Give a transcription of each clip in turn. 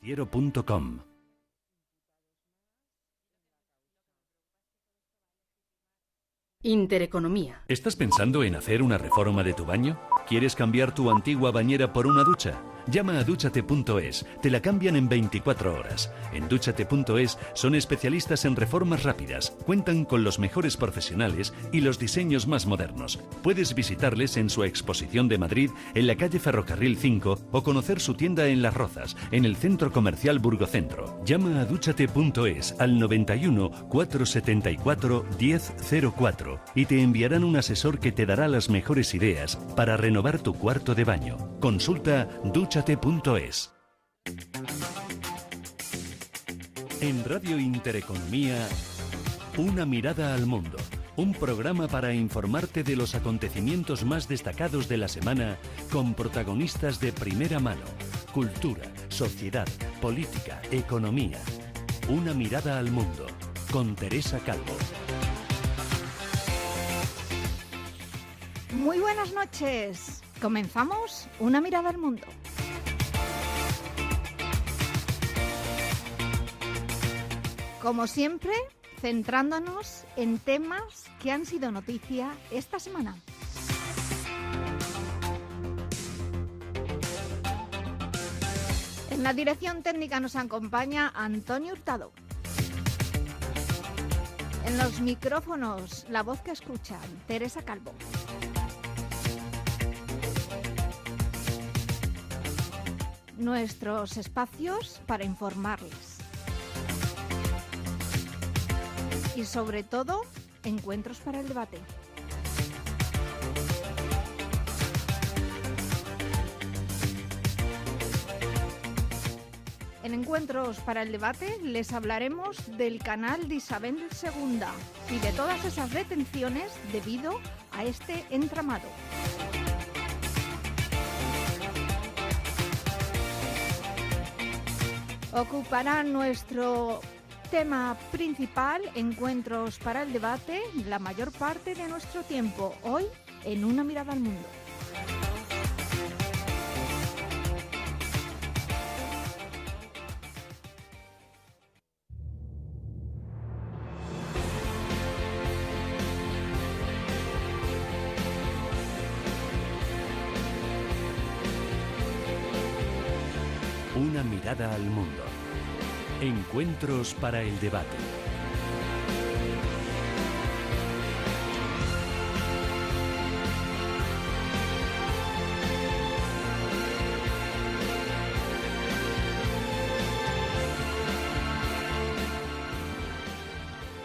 Financiero.com. Intereconomía. ¿Estás pensando en hacer una reforma de tu baño? ¿Quieres cambiar tu antigua bañera por una ducha? Llama a Dúchate.es, te la cambian en 24 horas. En Dúchate.es son especialistas en reformas rápidas, cuentan con los mejores profesionales y los diseños más modernos. Puedes visitarles en su exposición de Madrid, en la calle Ferrocarril 5, o conocer su tienda en Las Rozas, en el Centro Comercial Burgocentro. Llama a Dúchate.es al 91 474 1004 y te enviarán un asesor que te dará las mejores ideas para renovar tu cuarto de baño. Consulta Dúchate.es. En Radio Intereconomía, Una mirada al mundo. Un programa para informarte de los acontecimientos más destacados de la semana con protagonistas de primera mano. Cultura, sociedad, política, economía. Una mirada al mundo con Teresa Calvo. Muy buenas noches. Comenzamos Una mirada al mundo. Como siempre, centrándonos en temas que han sido noticia esta semana. En la dirección técnica nos acompaña Antonio Hurtado. En los micrófonos, la voz que escuchan, Teresa Calvo. Nuestros espacios para informarles. Y sobre todo, encuentros para el debate. En Encuentros para el Debate les hablaremos del canal de Isabel II y de todas esas detenciones debido a este entramado. Ocupará nuestro tema principal, Encuentros para el Debate, la mayor parte de nuestro tiempo, hoy en Una mirada al mundo. Una mirada al mundo. Encuentros para el debate.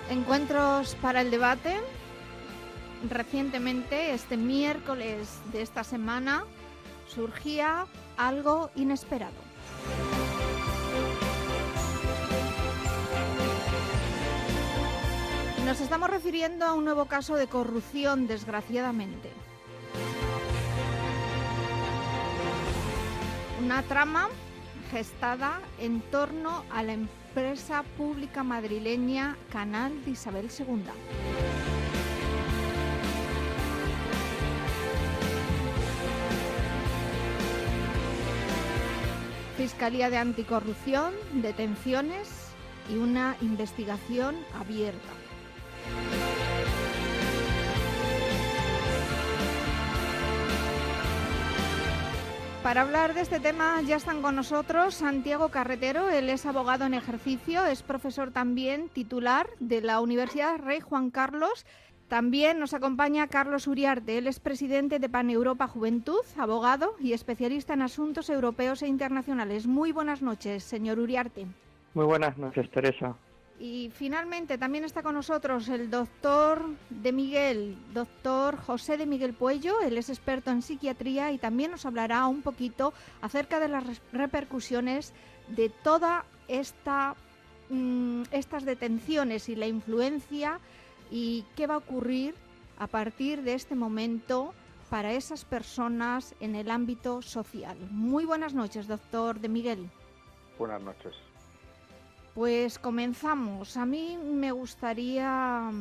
Encuentros para el Debate. Recientemente, este miércoles de esta semana, surgía algo inesperado. Nos estamos refiriendo a un nuevo caso de corrupción, desgraciadamente. Una trama gestada en torno a la empresa pública madrileña Canal de Isabel II. Fiscalía de Anticorrupción, detenciones y una investigación abierta. Para hablar de este tema ya están con nosotros Santiago Carretero, él es abogado en ejercicio, es profesor también titular de la Universidad Rey Juan Carlos. También nos acompaña Carlos Uriarte, él es presidente de Paneuropa Juventud, abogado y especialista en asuntos europeos e internacionales. Muy buenas noches, señor Uriarte. Muy buenas noches, Teresa. Y finalmente también está con nosotros el doctor José de Miguel Puello, él es experto en psiquiatría y también nos hablará un poquito acerca de las repercusiones de toda estas detenciones y la influencia y qué va a ocurrir a partir de este momento para esas personas en el ámbito social. Muy buenas noches, doctor de Miguel. Buenas noches. Pues comenzamos. A mí me gustaría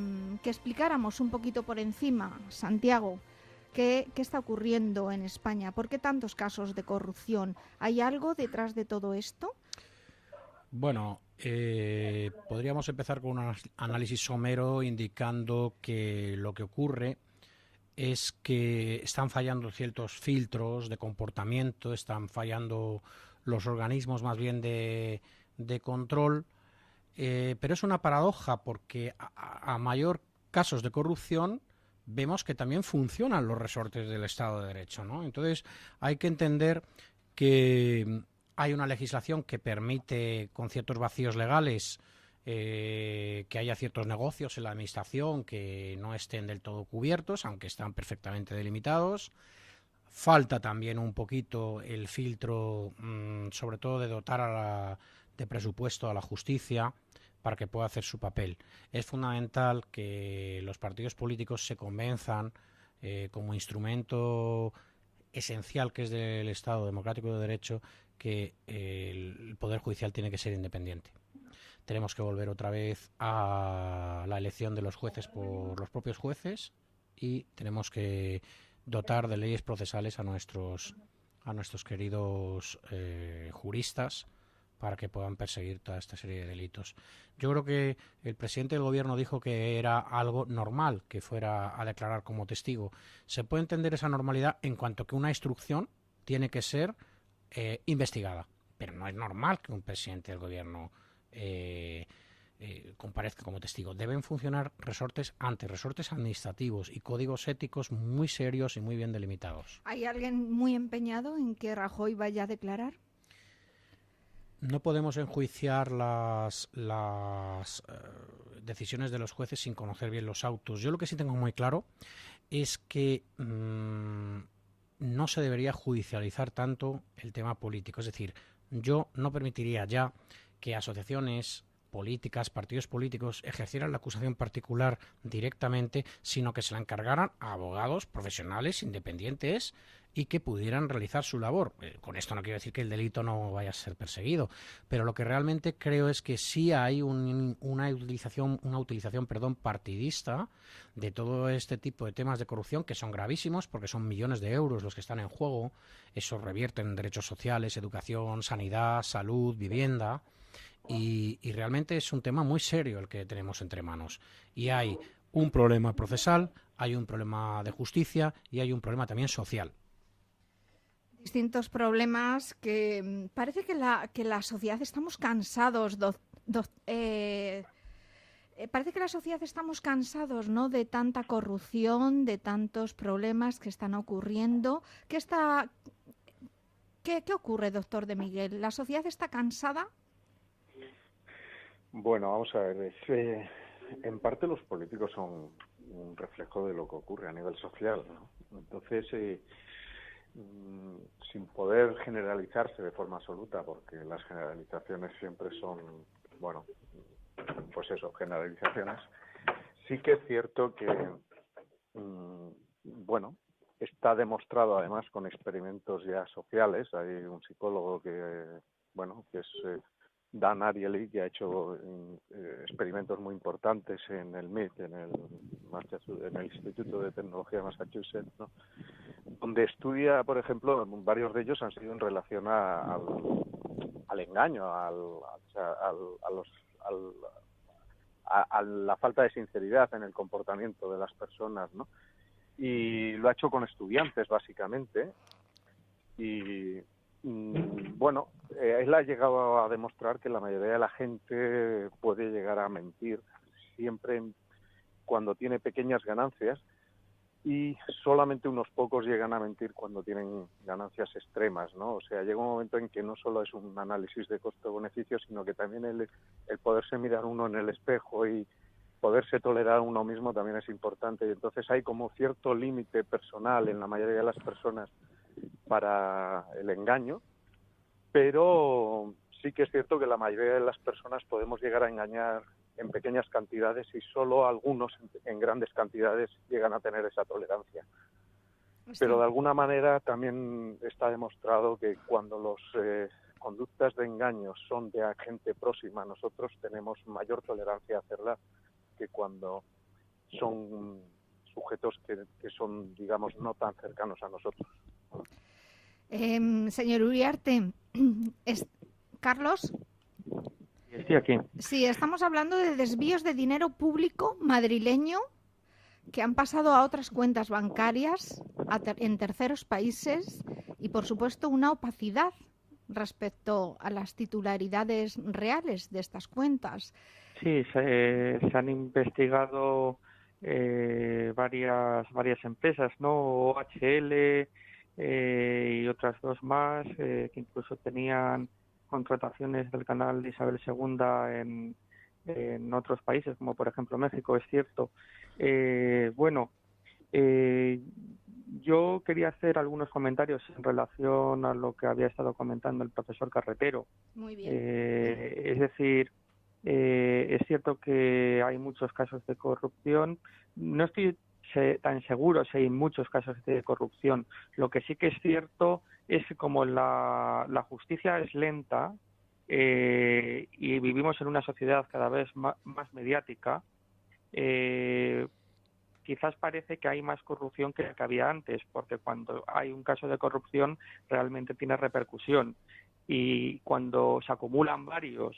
que explicáramos un poquito por encima, Santiago, qué está ocurriendo en España. ¿Por qué tantos casos de corrupción? ¿Hay algo detrás de todo esto? Bueno, podríamos empezar con un análisis somero indicando que lo que ocurre es que están fallando ciertos filtros de comportamiento, están fallando los organismos más bien de control, pero es una paradoja porque a mayor casos de corrupción vemos que también funcionan los resortes del Estado de Derecho, ¿no? Entonces hay que entender que hay una legislación que permite, con ciertos vacíos legales, que haya ciertos negocios en la administración que no estén del todo cubiertos, aunque están perfectamente delimitados. Falta también un poquito el filtro, sobre todo de dotar de presupuesto a la justicia para que pueda hacer su papel. Es fundamental que los partidos políticos se convenzan como instrumento esencial que es del Estado democrático de derecho que el Poder Judicial tiene que ser independiente. Tenemos que volver otra vez a la elección de los jueces por los propios jueces y tenemos que dotar de leyes procesales a nuestros queridos juristas para que puedan perseguir toda esta serie de delitos. Yo creo que el presidente del gobierno dijo que era algo normal que fuera a declarar como testigo. Se puede entender esa normalidad en cuanto que una instrucción tiene que ser investigada, pero no es normal que un presidente del gobierno comparezca como testigo. Deben funcionar resortes administrativos y códigos éticos muy serios y muy bien delimitados. ¿Hay alguien muy empeñado en que Rajoy vaya a declarar? No podemos enjuiciar las decisiones de los jueces sin conocer bien los autos. Yo lo que sí tengo muy claro es que no se debería judicializar tanto el tema político. Es decir, yo no permitiría ya que asociaciones políticas, partidos políticos ejercieran la acusación particular directamente, sino que se la encargaran a abogados profesionales independientes y que pudieran realizar su labor. Con esto no quiero decir que el delito no vaya a ser perseguido, pero lo que realmente creo es que sí hay una utilización partidista de todo este tipo de temas de corrupción que son gravísimos porque son millones de euros los que están en juego. Eso revierte en derechos sociales, educación, sanidad, salud, vivienda. Y realmente es un tema muy serio el que tenemos entre manos. Y hay un problema procesal, hay un problema de justicia y hay un problema también social. Distintos problemas que parece que la sociedad estamos cansados, parece que la sociedad estamos cansados, ¿no?, de tanta corrupción, de tantos problemas que están ocurriendo. ¿Qué ocurre, doctor de Miguel? ¿La sociedad está cansada? Bueno, vamos a ver, en parte los políticos son un reflejo de lo que ocurre a nivel social, ¿no? Entonces, sin poder generalizarse de forma absoluta, porque las generalizaciones siempre son, bueno, pues eso, generalizaciones, sí que es cierto que, bueno, está demostrado además con experimentos ya sociales. Hay un psicólogo que, bueno, que es Dan Ariely, que ha hecho experimentos muy importantes en el MIT, en el Instituto de Tecnología de Massachusetts, ¿no?, donde estudia, por ejemplo, varios de ellos han sido en relación al engaño, a la falta de sinceridad en el comportamiento de las personas, ¿no? Y lo ha hecho con estudiantes, básicamente, y bueno, él ha llegado a demostrar que la mayoría de la gente puede llegar a mentir siempre cuando tiene pequeñas ganancias, y solamente unos pocos llegan a mentir cuando tienen ganancias extremas, ¿no? O sea, llega un momento en que no solo es un análisis de costo-beneficio, sino que también el poderse mirar uno en el espejo y poderse tolerar a uno mismo también es importante. Y entonces hay como cierto límite personal en la mayoría de las personas para el engaño, pero sí que es cierto que la mayoría de las personas podemos llegar a engañar en pequeñas cantidades y solo algunos en grandes cantidades llegan a tener esa tolerancia. Sí. Pero de alguna manera también está demostrado que cuando las conductas de engaño son de gente próxima a nosotros, tenemos mayor tolerancia a hacerla que cuando son sujetos que son, digamos, no tan cercanos a nosotros. Señor Uriarte, Carlos. estoy aquí. Sí, estamos hablando de desvíos de dinero público madrileño que han pasado a otras cuentas bancarias en terceros países y, por supuesto, una opacidad respecto a las titularidades reales de estas cuentas. Sí, se han investigado varias empresas, ¿no? OHL y otras dos más que incluso tenían contrataciones del canal de Isabel II en otros países, como por ejemplo México, es cierto. Yo quería hacer algunos comentarios en relación a lo que había estado comentando el profesor Carretero. Muy bien. Es decir, es cierto que hay muchos casos de corrupción. No estoy tan seguro si hay muchos casos de corrupción. Lo que sí que es cierto es que como la justicia es lenta y vivimos en una sociedad cada vez más mediática, quizás parece que hay más corrupción que había antes, porque cuando hay un caso de corrupción realmente tiene repercusión. Y cuando se acumulan varios,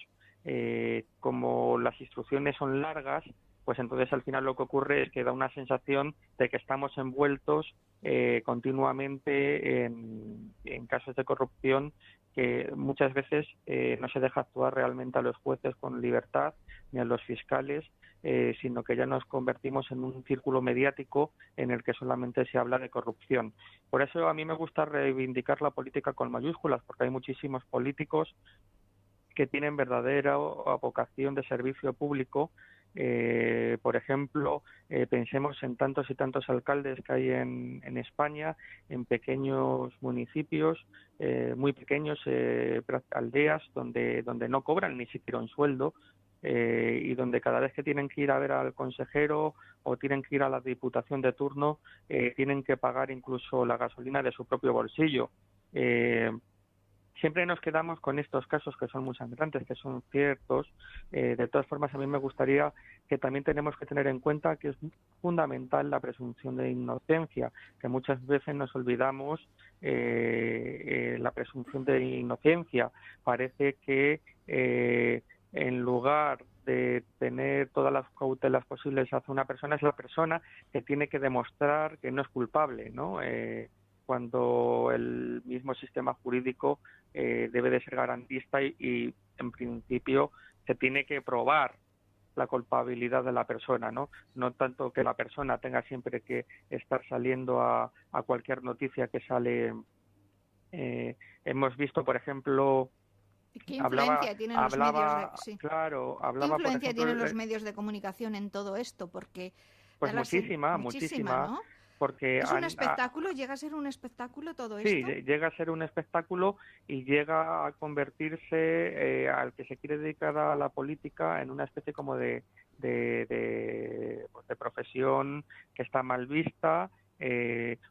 como las instrucciones son largas, pues entonces al final lo que ocurre es que da una sensación de que estamos envueltos continuamente en casos de corrupción que muchas veces no se deja actuar realmente a los jueces con libertad ni a los fiscales, sino que ya nos convertimos en un círculo mediático en el que solamente se habla de corrupción. Por eso a mí me gusta reivindicar la política con mayúsculas, porque hay muchísimos políticos que tienen verdadera vocación de servicio público. Por ejemplo, pensemos en tantos y tantos alcaldes que hay en España, en pequeños municipios, muy pequeños, aldeas, donde no cobran ni siquiera un sueldo, y donde cada vez que tienen que ir a ver al consejero o tienen que ir a la diputación de turno, tienen que pagar incluso la gasolina de su propio bolsillo. Siempre nos quedamos con estos casos que son muy sangrantes, que son ciertos. De todas formas, a mí me gustaría que también tenemos que tener en cuenta que es fundamental la presunción de inocencia, que muchas veces nos olvidamos la presunción de inocencia. Parece que en lugar de tener todas las cautelas posibles hacia una persona, es la persona que tiene que demostrar que no es culpable, ¿no? Cuando el mismo sistema jurídico debe de ser garantista y en principio se tiene que probar la culpabilidad de la persona, ¿no? No tanto que la persona tenga siempre que estar saliendo a cualquier noticia que sale. Hemos visto, por ejemplo, ¿qué influencia tienen los medios claro, ¿Qué influencia tienen los medios de comunicación en todo esto? Porque pues muchísima, ¿no? Porque ¿Es un espectáculo? ¿Llega a ser un espectáculo todo esto? Sí, llega a ser un espectáculo y llega a convertirse al que se quiere dedicar a la política en una especie como de profesión que está mal vista,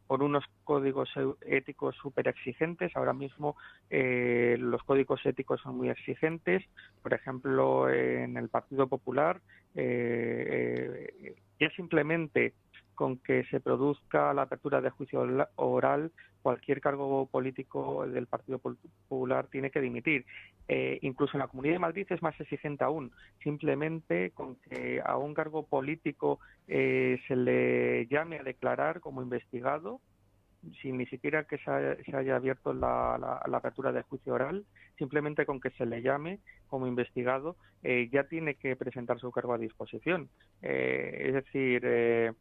con unos códigos éticos súper exigentes. Ahora mismo los códigos éticos son muy exigentes. Por ejemplo, en el Partido Popular ya simplemente con que se produzca la apertura de juicio oral, cualquier cargo político del Partido Popular tiene que dimitir. Incluso en la Comunidad de Madrid es más exigente aún. Simplemente con que a un cargo político se le llame a declarar como investigado, sin ni siquiera que se haya abierto la apertura de juicio oral, simplemente con que se le llame como investigado, ya tiene que presentar su cargo a disposición. Es decir,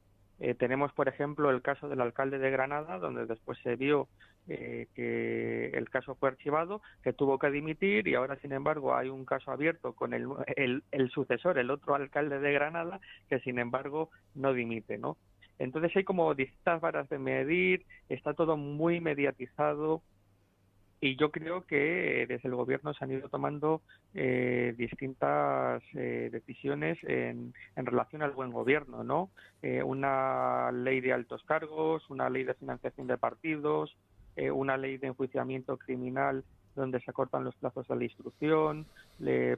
tenemos, por ejemplo, el caso del alcalde de Granada, donde después se vio que el caso fue archivado, que tuvo que dimitir, y ahora, sin embargo, hay un caso abierto con el sucesor, el otro alcalde de Granada, que, sin embargo, no dimite, ¿no? Entonces hay como distintas varas de medir, está todo muy mediatizado, y yo creo que desde el gobierno se han ido tomando distintas decisiones en relación al buen gobierno, ¿no? Una ley de altos cargos, una ley de financiación de partidos, una ley de enjuiciamiento criminal donde se acortan los plazos de la instrucción,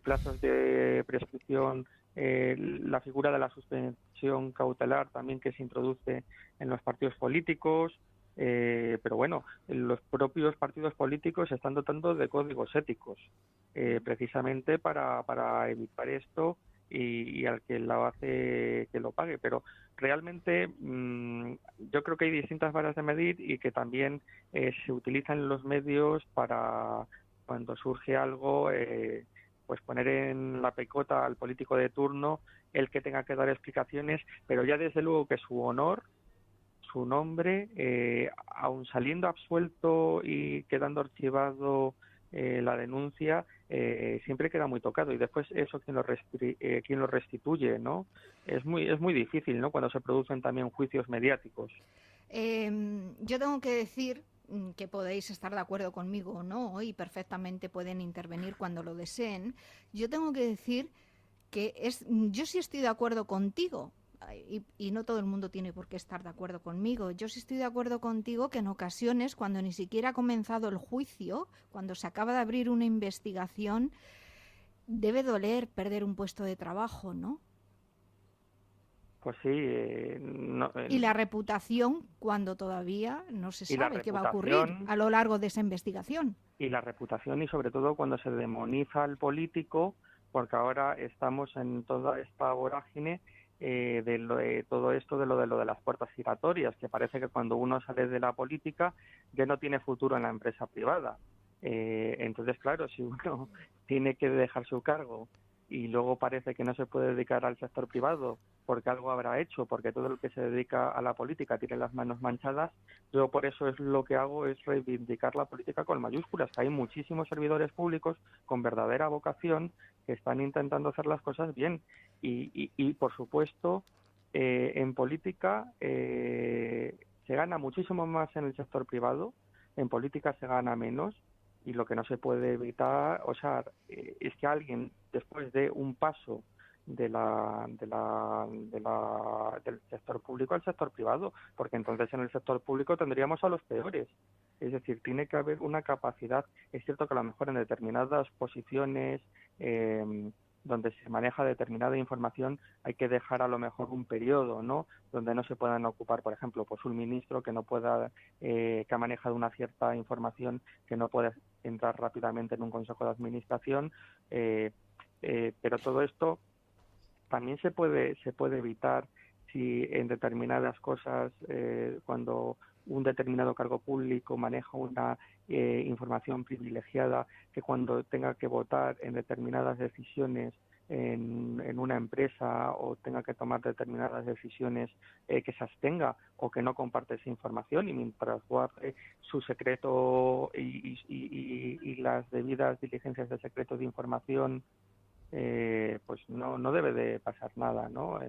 plazos de prescripción, la figura de la suspensión cautelar también que se introduce en los partidos políticos. Pero bueno, los propios partidos políticos se están dotando de códigos éticos, precisamente para evitar esto y al que lo hace que lo pague. Pero realmente yo creo que hay distintas varas de medir y que también se utilizan los medios para, cuando surge algo, pues poner en la pecota al político de turno, el que tenga que dar explicaciones, pero ya desde luego que su honor, su nombre, aun saliendo absuelto y quedando archivado la denuncia, siempre queda muy tocado, y después eso quien lo restituye, ¿no? Es muy difícil, ¿no?, cuando se producen también juicios mediáticos. Yo tengo que decir que podéis estar de acuerdo conmigo o no, y perfectamente pueden intervenir cuando lo deseen. Yo tengo que decir que yo sí estoy de acuerdo contigo, y no todo el mundo tiene por qué estar de acuerdo conmigo. Yo sí estoy de acuerdo contigo que en ocasiones, cuando ni siquiera ha comenzado el juicio, cuando se acaba de abrir una investigación, debe doler perder un puesto de trabajo, ¿no? Pues sí. Y la reputación, cuando todavía no se sabe qué va a ocurrir a lo largo de esa investigación. Y la reputación, y sobre todo cuando se demoniza al político, porque ahora estamos en toda esta vorágine de todo esto, de lo de las puertas giratorias, que parece que cuando uno sale de la política ya no tiene futuro en la empresa privada. Entonces, claro, si uno tiene que dejar su cargo y luego parece que no se puede dedicar al sector privado porque algo habrá hecho, porque todo el que se dedica a la política tiene las manos manchadas, yo por eso es lo que hago, es reivindicar la política con mayúsculas. Hay muchísimos servidores públicos con verdadera vocación que están intentando hacer las cosas bien, y por supuesto, en política se gana muchísimo más en el sector privado, en política se gana menos, y lo que no se puede evitar, es que alguien, después de un paso del sector público al sector privado, porque entonces en el sector público tendríamos a los peores. Es decir, tiene que haber una capacidad. Es cierto que a lo mejor en determinadas posiciones donde se maneja determinada información hay que dejar a lo mejor un periodo, ¿no?, donde no se puedan ocupar, por ejemplo, pues un ministro que no pueda, que ha manejado una cierta información, que no puede entrar rápidamente en un consejo de administración, pero todo esto también se puede evitar si en determinadas cosas, cuando un determinado cargo público maneja una información privilegiada, que cuando tenga que votar en determinadas decisiones en una empresa o tenga que tomar determinadas decisiones, que se abstenga o que no comparte esa información, y mientras guarde su secreto y las debidas diligencias de secreto de información, pues no debe de pasar nada, ¿no?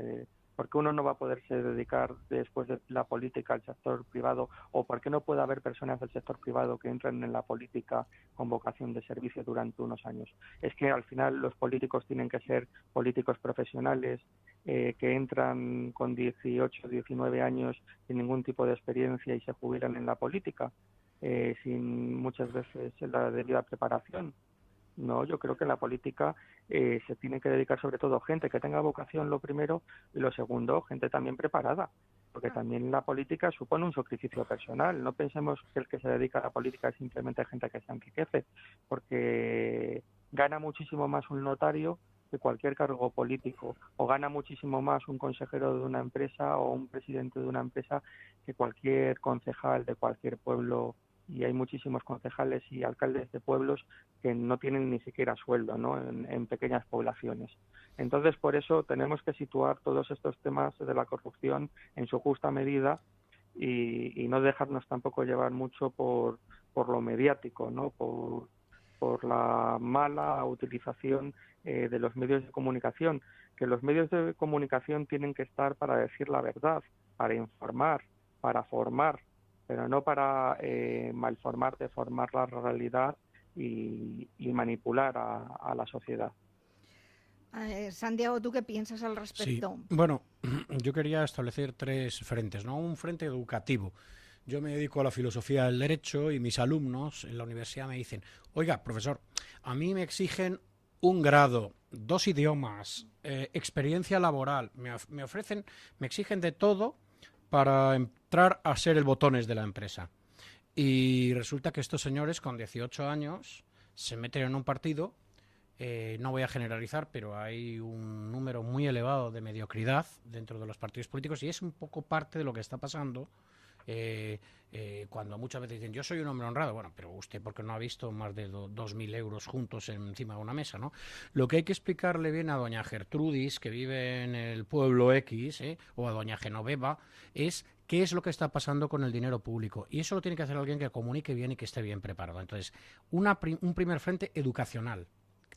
¿Por qué uno no va a poderse dedicar después de la política al sector privado? ¿O por qué no puede haber personas del sector privado que entren en la política con vocación de servicio durante unos años? Es que al final los políticos tienen que ser políticos profesionales, que entran con 18, 19 años sin ningún tipo de experiencia y se jubilan en la política, sin muchas veces la debida preparación. No, yo creo que en la política se tiene que dedicar sobre todo gente que tenga vocación, lo primero, y lo segundo, gente también preparada, porque también la política supone un sacrificio personal. No pensemos que el que se dedica a la política es simplemente gente que se enriquece, porque gana muchísimo más un notario que cualquier cargo político, o gana muchísimo más un consejero de una empresa o un presidente de una empresa que cualquier concejal de cualquier pueblo. Y hay muchísimos concejales y alcaldes de pueblos que no tienen ni siquiera sueldo, ¿no?, en pequeñas poblaciones. Entonces, por eso tenemos que situar todos estos temas de la corrupción en su justa medida y no dejarnos tampoco llevar mucho por lo mediático, ¿no?, por la mala utilización de los medios de comunicación, que los medios de comunicación tienen que estar para decir la verdad, para informar, para formar, pero no para malformar, deformar la realidad y manipular a la sociedad. Santiago, ¿tú qué piensas al respecto? Sí. Bueno, yo quería establecer 3 frentes, ¿no? Un frente educativo. Yo me dedico a la filosofía del derecho y mis alumnos en la universidad me dicen: oiga, profesor, a mí me exigen un grado, 2 idiomas, experiencia laboral, me exigen de todo para entrar a ser el botones de la empresa. Y resulta que estos señores con 18 años se meten en un partido, no voy a generalizar, pero hay un número muy elevado de mediocridad dentro de los partidos políticos y es un poco parte de lo que está pasando cuando muchas veces dicen yo soy un hombre honrado, bueno, pero usted porque no ha visto más de 2.000 euros juntos encima de una mesa, ¿no? Lo que hay que explicarle bien a doña Gertrudis, que vive en el pueblo X, o a doña Genoveva, es qué es lo que está pasando con el dinero público. Y eso lo tiene que hacer alguien que comunique bien y que esté bien preparado. Entonces, un primer frente educacional,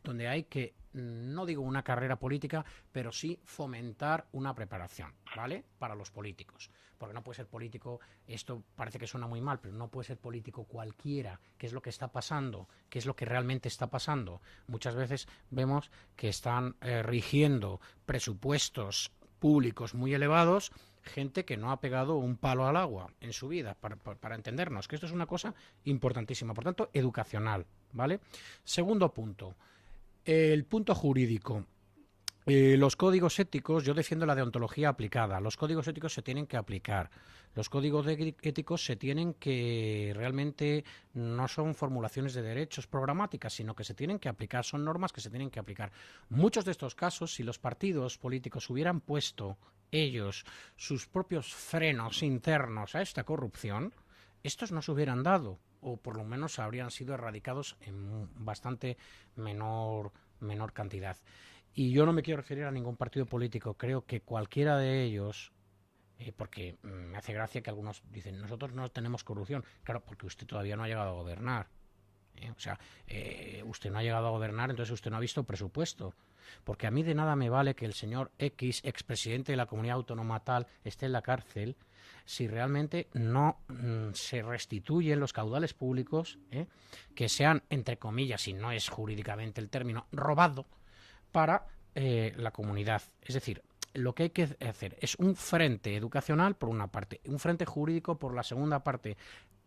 donde hay que, no digo una carrera política, pero sí fomentar una preparación, ¿vale? Para los políticos. Porque no puede ser político, esto parece que suena muy mal, pero no puede ser político cualquiera. ¿Qué es lo que está pasando? ¿Qué es lo que realmente está pasando? Muchas veces vemos que están rigiendo presupuestos públicos muy elevados, gente que no ha pegado un palo al agua en su vida, para entendernos, que esto es una cosa importantísima. Por tanto, educacional, ¿vale? Segundo punto. El punto jurídico. Los códigos éticos, yo defiendo la deontología aplicada. Los códigos éticos se tienen que aplicar. Los códigos éticos se tienen que, realmente no son formulaciones de derechos programáticas, sino que se tienen que aplicar, son normas que se tienen que aplicar. Muchos de estos casos, si los partidos políticos hubieran puesto ellos sus propios frenos internos a esta corrupción, estos no se hubieran dado, o por lo menos habrían sido erradicados en bastante menor cantidad. Y yo no me quiero referir a ningún partido político, creo que cualquiera de ellos, porque me hace gracia que algunos dicen, nosotros no tenemos corrupción. Claro, porque usted todavía no ha llegado a gobernar. Usted no ha llegado a gobernar, entonces usted no ha visto presupuesto. Porque a mí de nada me vale que el señor X, expresidente de la comunidad autónoma tal, esté en la cárcel, si realmente no se restituyen los caudales públicos que sean, entre comillas, si no es jurídicamente el término, robado para la comunidad. Es decir, lo que hay que hacer es un frente educacional por una parte, un frente jurídico por la segunda parte.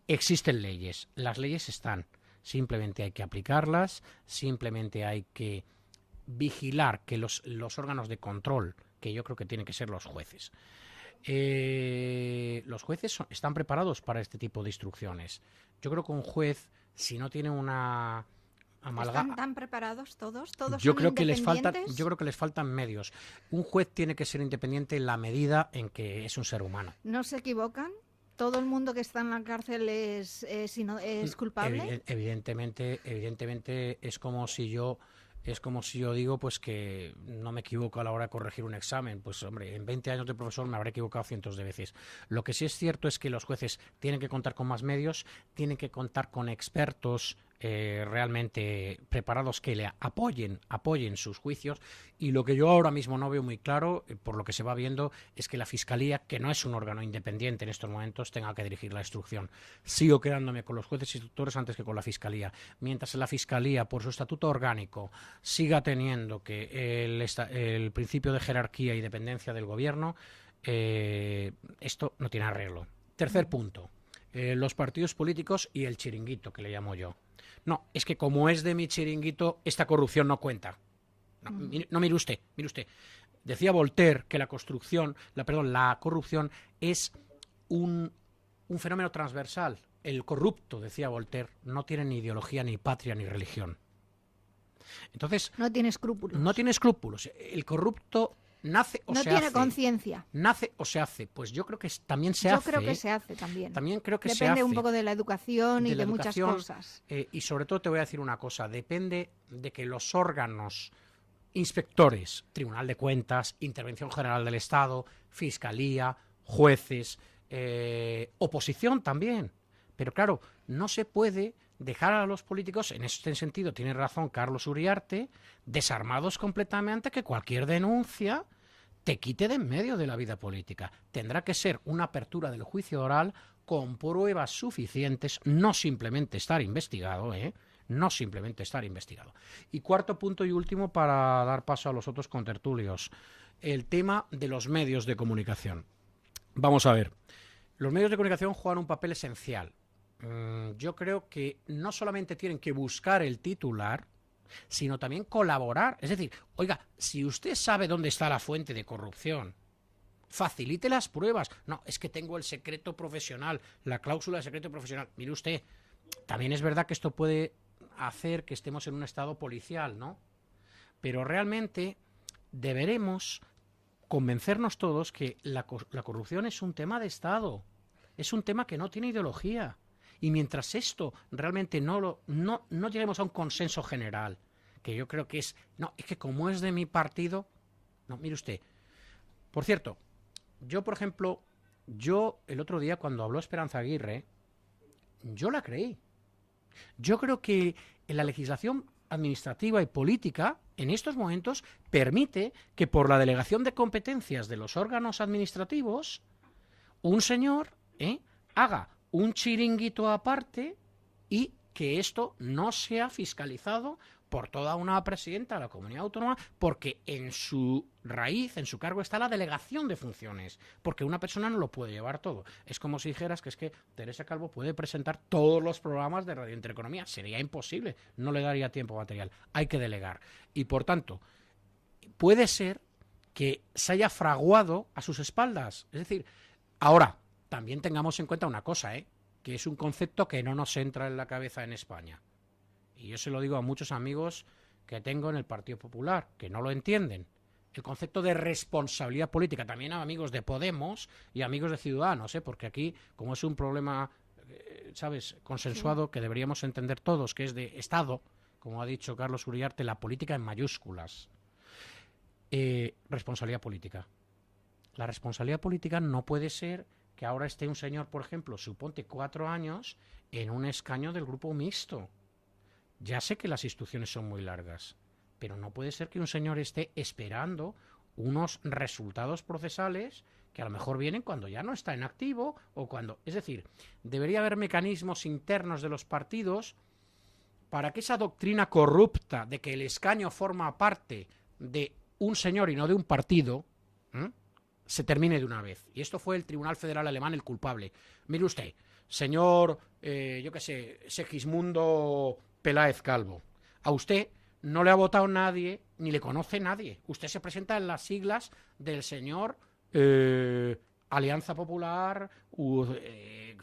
Existen leyes, las leyes están, simplemente hay que aplicarlas, simplemente hay que vigilar que los órganos de control, que yo creo que tienen que ser los jueces, están preparados para este tipo de instrucciones. Yo creo que un juez, si no tiene una ¿Están tan preparados todos? Yo creo que les faltan medios. Un juez tiene que ser independiente en la medida en que es un ser humano. ¿No se equivocan? ¿Todo el mundo que está en la cárcel es culpable? Evidentemente es como si yo digo pues que no me equivoco a la hora de corregir un examen. Pues hombre, en 20 años de profesor me habré equivocado cientos de veces. Lo que sí es cierto es que los jueces tienen que contar con más medios, tienen que contar con expertos realmente preparados que le apoyen sus juicios, y lo que yo ahora mismo no veo muy claro, por lo que se va viendo, es que la Fiscalía, que no es un órgano independiente en estos momentos, tenga que dirigir la instrucción. Sigo quedándome con los jueces instructores antes que con la Fiscalía. Mientras la Fiscalía, por su estatuto orgánico, siga teniendo que el principio de jerarquía y dependencia del gobierno, esto no tiene arreglo. Tercer punto, los partidos políticos y el chiringuito, que le llamo yo. No, es que como es de mi chiringuito, esta corrupción no cuenta. No, mire usted. Decía Voltaire que la corrupción es un fenómeno transversal. El corrupto, decía Voltaire, no tiene ni ideología, ni patria, ni religión. Entonces, no tiene escrúpulos. No tiene escrúpulos. El corrupto nace o se hace. No tiene conciencia. Nace o se hace. Pues yo creo que también se hace. Yo creo que se hace también. También creo que se hace. Depende un poco de la educación y de muchas cosas. Y sobre todo te voy a decir una cosa. Depende de que los órganos inspectores, Tribunal de Cuentas, Intervención General del Estado, Fiscalía, jueces, oposición también. Pero claro, no se puede dejar a los políticos, en este sentido tiene razón Carlos Uriarte, desarmados completamente, que cualquier denuncia te quite de en medio de la vida política. Tendrá que ser una apertura del juicio oral con pruebas suficientes, no simplemente estar investigado, no simplemente estar investigado. Y cuarto punto y último, para dar paso a los otros contertulios, el tema de los medios de comunicación. Vamos a ver, los medios de comunicación juegan un papel esencial. Yo creo que no solamente tienen que buscar el titular, sino también colaborar. Es decir, oiga, si usted sabe dónde está la fuente de corrupción, facilite las pruebas. No, es que tengo el secreto profesional, la cláusula de secreto profesional. Mire usted, también es verdad que esto puede hacer que estemos en un estado policial, ¿no? Pero realmente deberemos convencernos todos que la corrupción es un tema de Estado, es un tema que no tiene ideología. Y mientras esto realmente no lleguemos a un consenso general, que yo creo que es que como es de mi partido, no, mire usted. Por cierto, yo, por ejemplo, el otro día cuando habló Esperanza Aguirre, yo la creí. Yo creo que en la legislación administrativa y política, en estos momentos, permite que por la delegación de competencias de los órganos administrativos, un señor haga un chiringuito aparte y que esto no sea fiscalizado por toda una presidenta de la comunidad autónoma, porque en su raíz, en su cargo, está la delegación de funciones, porque una persona no lo puede llevar todo. Es como si dijeras que es que Teresa Calvo puede presentar todos los programas de Radio Intereconomía. Sería imposible, no le daría tiempo material. Hay que delegar. Y por tanto, puede ser que se haya fraguado a sus espaldas. Es decir, ahora, también tengamos en cuenta una cosa, que es un concepto que no nos entra en la cabeza en España. Y yo se lo digo a muchos amigos que tengo en el Partido Popular, que no lo entienden. El concepto de responsabilidad política, también a amigos de Podemos y amigos de Ciudadanos, porque aquí, como es un problema, ¿sabes?, consensuado, que deberíamos entender todos, que es de Estado, como ha dicho Carlos Uriarte, la política en mayúsculas. Responsabilidad política. La responsabilidad política no puede ser que ahora esté un señor, por ejemplo, suponte 4 años, en un escaño del grupo mixto. Ya sé que las instrucciones son muy largas, pero no puede ser que un señor esté esperando unos resultados procesales que a lo mejor vienen cuando ya no está en activo o cuando... Es decir, debería haber mecanismos internos de los partidos para que esa doctrina corrupta de que el escaño forma parte de un señor y no de un partido se termine de una vez. Y esto fue el Tribunal Federal Alemán el culpable. Mire usted, señor, Segismundo Peláez Calvo, a usted no le ha votado nadie, ni le conoce nadie. Usted se presenta en las siglas del señor Alianza Popular,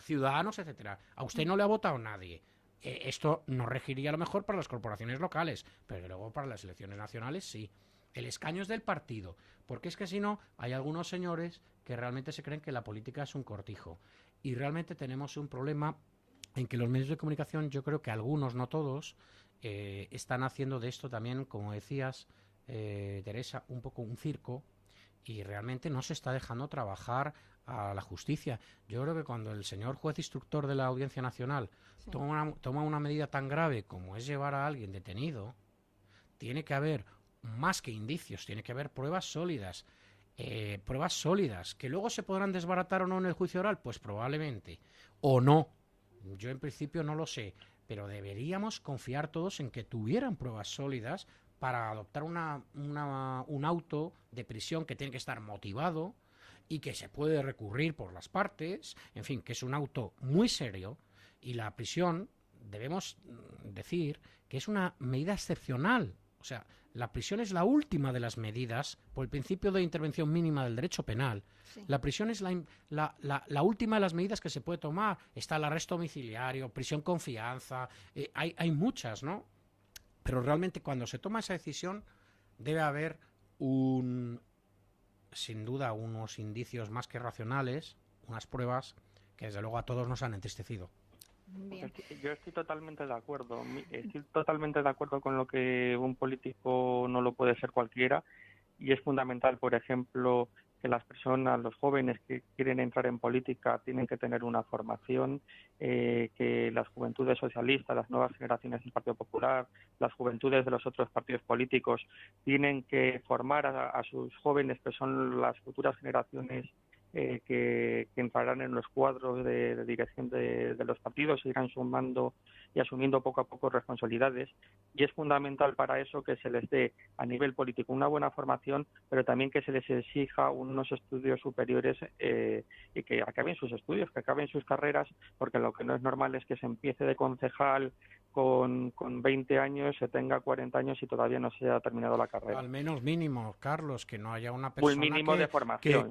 Ciudadanos, etcétera. A usted no le ha votado nadie. Esto no regiría a lo mejor para las corporaciones locales, pero luego para las elecciones nacionales sí. El escaño es del partido, porque es que si no, hay algunos señores que realmente se creen que la política es un cortijo. Y realmente tenemos un problema en que los medios de comunicación, yo creo que algunos, no todos, están haciendo de esto también, como decías, Teresa, un poco un circo, y realmente no se está dejando trabajar a la justicia. Yo creo que cuando el señor juez instructor de la Audiencia Nacional toma una medida tan grave como es llevar a alguien detenido, tiene que haber más que indicios, tiene que haber pruebas sólidas, que luego se podrán desbaratar o no en el juicio oral, pues probablemente, o no. Yo en principio no lo sé, pero deberíamos confiar todos en que tuvieran pruebas sólidas para adoptar un auto de prisión que tiene que estar motivado y que se puede recurrir por las partes, en fin, que es un auto muy serio, y la prisión, debemos decir, que es una medida excepcional. O sea, la prisión es la última de las medidas, por el principio de intervención mínima del derecho penal. Sí. La prisión es la última de las medidas que se puede tomar. Está el arresto domiciliario, prisión con fianza, hay muchas, ¿no? Pero realmente cuando se toma esa decisión debe haber sin duda unos indicios más que racionales, unas pruebas que desde luego a todos nos han entristecido. Bien. Yo estoy totalmente de acuerdo. Estoy totalmente de acuerdo con lo que un político no lo puede ser cualquiera, y es fundamental, por ejemplo, que las personas, los jóvenes que quieren entrar en política tienen que tener una formación, que las juventudes socialistas, las nuevas generaciones del Partido Popular, las juventudes de los otros partidos políticos tienen que formar a sus jóvenes, que son las futuras generaciones que entrarán en los cuadros de dirección de los partidos, irán sumando y asumiendo poco a poco responsabilidades, y es fundamental para eso que se les dé a nivel político una buena formación, pero también que se les exija unos estudios superiores y que acaben sus estudios, que acaben sus carreras, porque lo que no es normal es que se empiece de concejal con 20 años se tenga 40 años y todavía no se haya terminado la carrera. Al menos mínimo, Carlos, que no haya una Un persona mínimo de formación,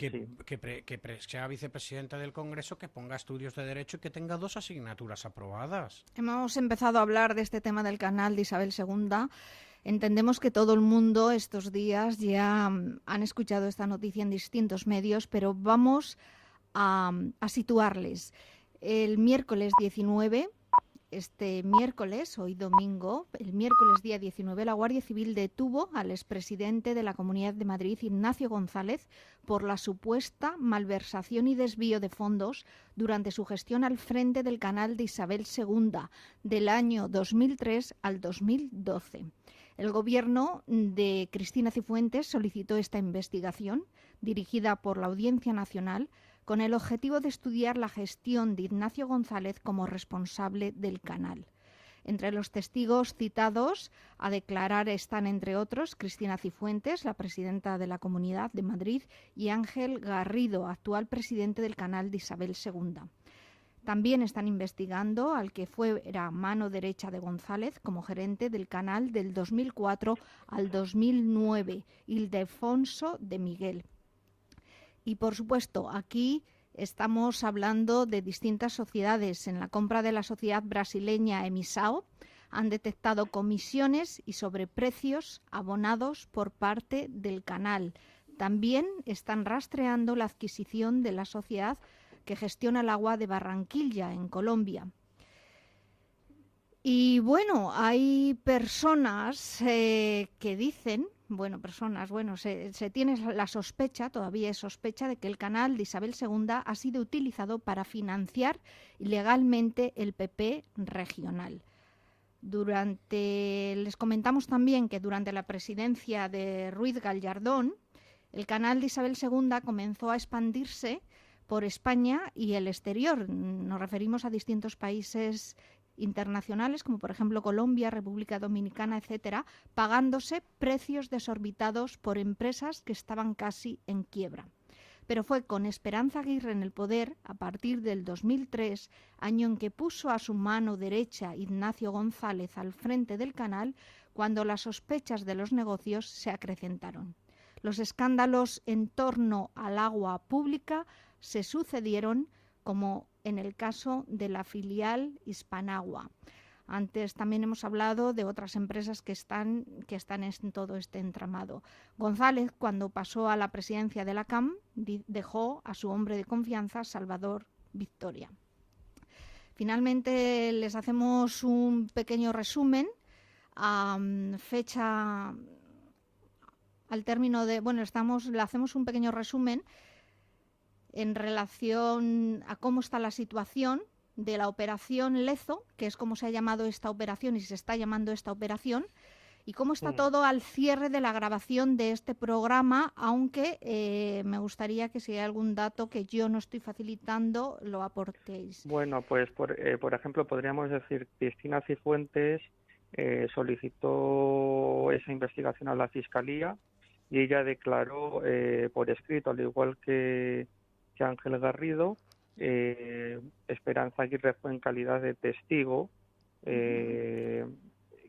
sea vicepresidente del Congreso, que ponga estudios de Derecho y que tenga 2 asignaturas aprobadas. Hemos empezado a hablar de este tema del canal de Isabel II. Entendemos que todo el mundo estos días ya han escuchado esta noticia en distintos medios, pero vamos a situarles. El miércoles 19, hoy domingo, el miércoles día 19, la Guardia Civil detuvo al expresidente de la Comunidad de Madrid, Ignacio González, por la supuesta malversación y desvío de fondos durante su gestión al frente del canal de Isabel II del año 2003 al 2012. El gobierno de Cristina Cifuentes solicitó esta investigación, dirigida por la Audiencia Nacional, con el objetivo de estudiar la gestión de Ignacio González como responsable del canal. Entre los testigos citados a declarar están, entre otros, Cristina Cifuentes, la presidenta de la Comunidad de Madrid, y Ángel Garrido, actual presidente del canal de Isabel II. También están investigando al que fuera mano derecha de González como gerente del canal del 2004 al 2009, Ildefonso de Miguel. Y, por supuesto, aquí estamos hablando de distintas sociedades. En la compra de la sociedad brasileña Emisao han detectado comisiones y sobreprecios abonados por parte del canal. También están rastreando la adquisición de la sociedad que gestiona el agua de Barranquilla, en Colombia. Y bueno, hay personas que dicen, se tiene la sospecha, todavía es sospecha, de que el canal de Isabel II ha sido utilizado para financiar ilegalmente el PP regional. Les comentamos también que durante la presidencia de Ruiz Gallardón, el canal de Isabel II comenzó a expandirse por España y el exterior. Nos referimos a distintos países internacionales, como por ejemplo Colombia, República Dominicana, etcétera, pagándose precios desorbitados por empresas que estaban casi en quiebra. Pero fue con Esperanza Aguirre en el poder, a partir del 2003, año en que puso a su mano derecha Ignacio González al frente del canal, cuando las sospechas de los negocios se acrecentaron. Los escándalos en torno al agua pública se sucedieron, como en el caso de la filial Hispanagua. Antes también hemos hablado de otras empresas que están en todo este entramado. González, cuando pasó a la presidencia de la CAM, dejó a su hombre de confianza, Salvador Victoria. Finalmente les hacemos un pequeño resumen le hacemos un pequeño resumen en relación a cómo está la situación de la operación Lezo, que es como se ha llamado esta operación y se está llamando esta operación, y cómo está todo al cierre de la grabación de este programa, aunque me gustaría que si hay algún dato que yo no estoy facilitando, lo aportéis. Bueno, pues por ejemplo podríamos decir que Cristina Cifuentes solicitó esa investigación a la Fiscalía y ella declaró por escrito, al igual que Ángel Garrido, Esperanza Aguirre fue en calidad de testigo, que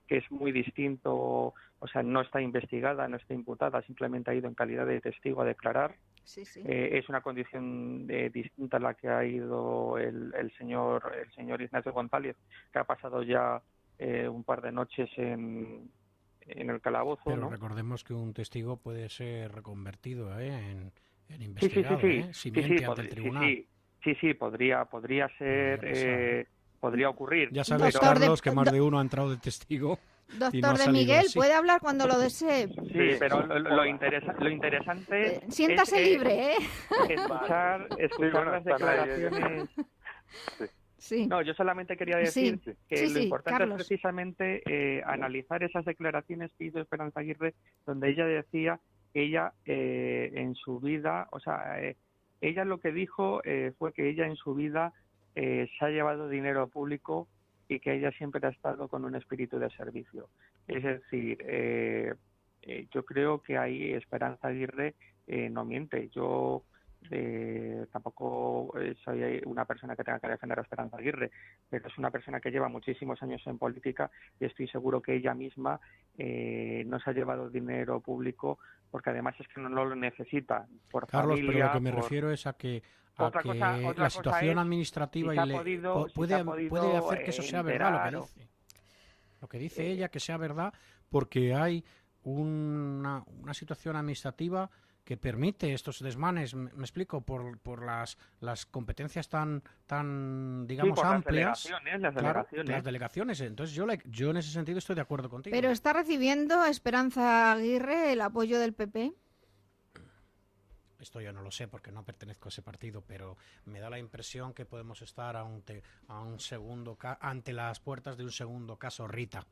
es muy distinto, o sea, no está investigada, no está imputada, simplemente ha ido en calidad de testigo a declarar. Sí. Es una condición distinta a la que ha ido el señor Ignacio González, que ha pasado ya un par de noches en el calabozo. Pero ¿no? recordemos que un testigo puede ser reconvertido en investigado, si miente ante el tribunal. Sí, podría ser, podría ocurrir. Ya sabes, Carlos, que más de uno ha entrado de testigo. Doctor de Miguel, así. Puede hablar cuando lo desee. Sí, pero lo interesante siéntase libre, escuchar las declaraciones. Sí. No, yo solamente quería decir que lo importante Carlos. es precisamente analizar esas declaraciones que hizo Esperanza Aguirre, donde ella decía que ella en su vida, ella lo que dijo fue que ella en su vida se ha llevado dinero público y que ella siempre ha estado con un espíritu de servicio. Es decir, yo creo que ahí Esperanza Aguirre no miente. Yo tampoco soy una persona que tenga que defender a Esperanza Aguirre, pero es una persona que lleva muchísimos años en política y estoy seguro que ella misma no se ha llevado dinero público porque además es que no lo necesita por Carlos, familia, pero lo que me refiero es a que la situación administrativa puede hacer que eso sea verdad lo que dice ella, que sea verdad, porque hay una situación administrativa que permite estos desmanes, me explico, por las competencias tan digamos, por amplias. las delegaciones. Entonces yo en ese sentido estoy de acuerdo contigo. Pero ¿está recibiendo Esperanza Aguirre el apoyo del PP? Esto yo no lo sé porque no pertenezco a ese partido, pero me da la impresión que podemos estar ante las puertas de un segundo caso Rita.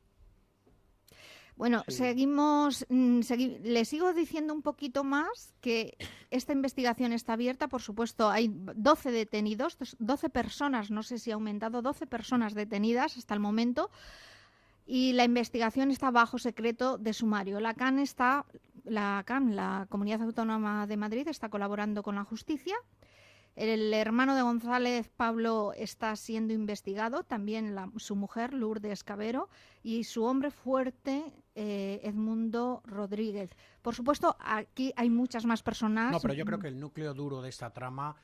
Bueno, Sí. seguimos. Le sigo diciendo un poquito más que esta investigación está abierta. Por supuesto, hay 12 detenidos, 12 personas, no sé si ha aumentado, 12 personas detenidas hasta el momento. Y la investigación está bajo secreto de sumario. La Comunidad Autónoma de Madrid, está colaborando con la justicia. El hermano de González, Pablo, está siendo investigado, también su mujer, Lourdes Cabero, y su hombre fuerte, Edmundo Rodríguez. Por supuesto, aquí hay muchas más personas. No, pero yo creo que el núcleo duro de esta trama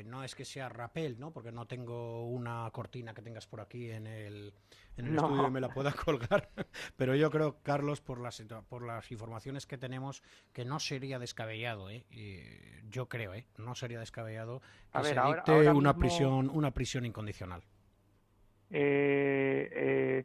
no es que sea Rapel, ¿no? Porque no tengo una cortina que tengas por aquí en el estudio y me la pueda colgar. Pero yo creo, Carlos, por las informaciones que tenemos, que no sería descabellado, yo creo, no sería descabellado que se dicte ahora una prisión incondicional.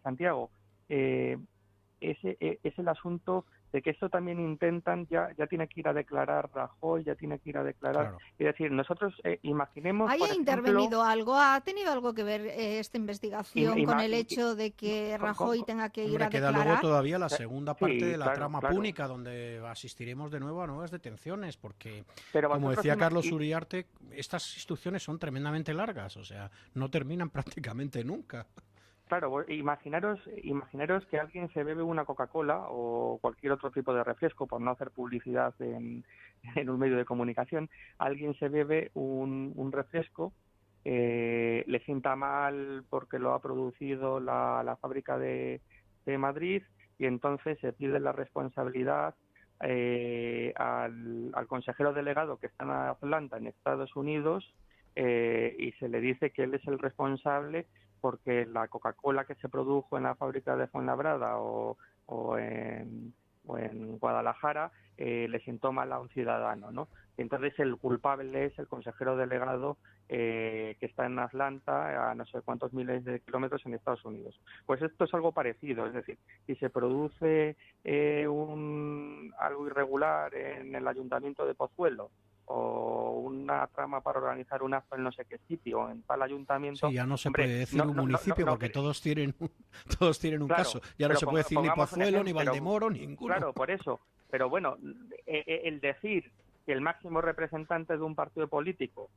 Santiago, es el asunto de que esto también intentan, ya tiene que ir a declarar Rajoy, ya tiene que ir a declarar. Claro. Es decir, nosotros imaginemos. ¿Haya intervenido algo? ¿Ha tenido algo que ver esta investigación con el hecho de que Rajoy tenga que ir a declarar? Queda luego todavía la segunda parte de la trama claro. púnica, donde asistiremos de nuevo a nuevas detenciones, porque, Pero como decía Carlos Uriarte, estas instrucciones son tremendamente largas, o sea, no terminan prácticamente nunca. Claro, imaginaros que alguien se bebe una Coca-Cola o cualquier otro tipo de refresco, por no hacer publicidad en un medio de comunicación. Alguien se bebe un refresco, le sienta mal porque lo ha producido la fábrica de Madrid y entonces se pide la responsabilidad al consejero delegado que está en Atlanta, en Estados Unidos, y se le dice que él es el responsable porque la Coca-Cola que se produjo en la fábrica de Fuenlabrada o en Guadalajara le sentó mal a un ciudadano, ¿no? Entonces el culpable es el consejero delegado que está en Atlanta, a no sé cuántos miles de kilómetros en Estados Unidos. Pues esto es algo parecido, es decir, si se produce algo irregular en el ayuntamiento de Pozuelo o una trama para organizar un acto en no sé qué sitio, en tal ayuntamiento... Sí, ya no se puede decir un municipio porque todos tienen un caso. Ya no se puede decir ni Pozuelo, ni Valdemoro, ninguno. Claro, por eso. Pero bueno, el decir que el máximo representante de un partido político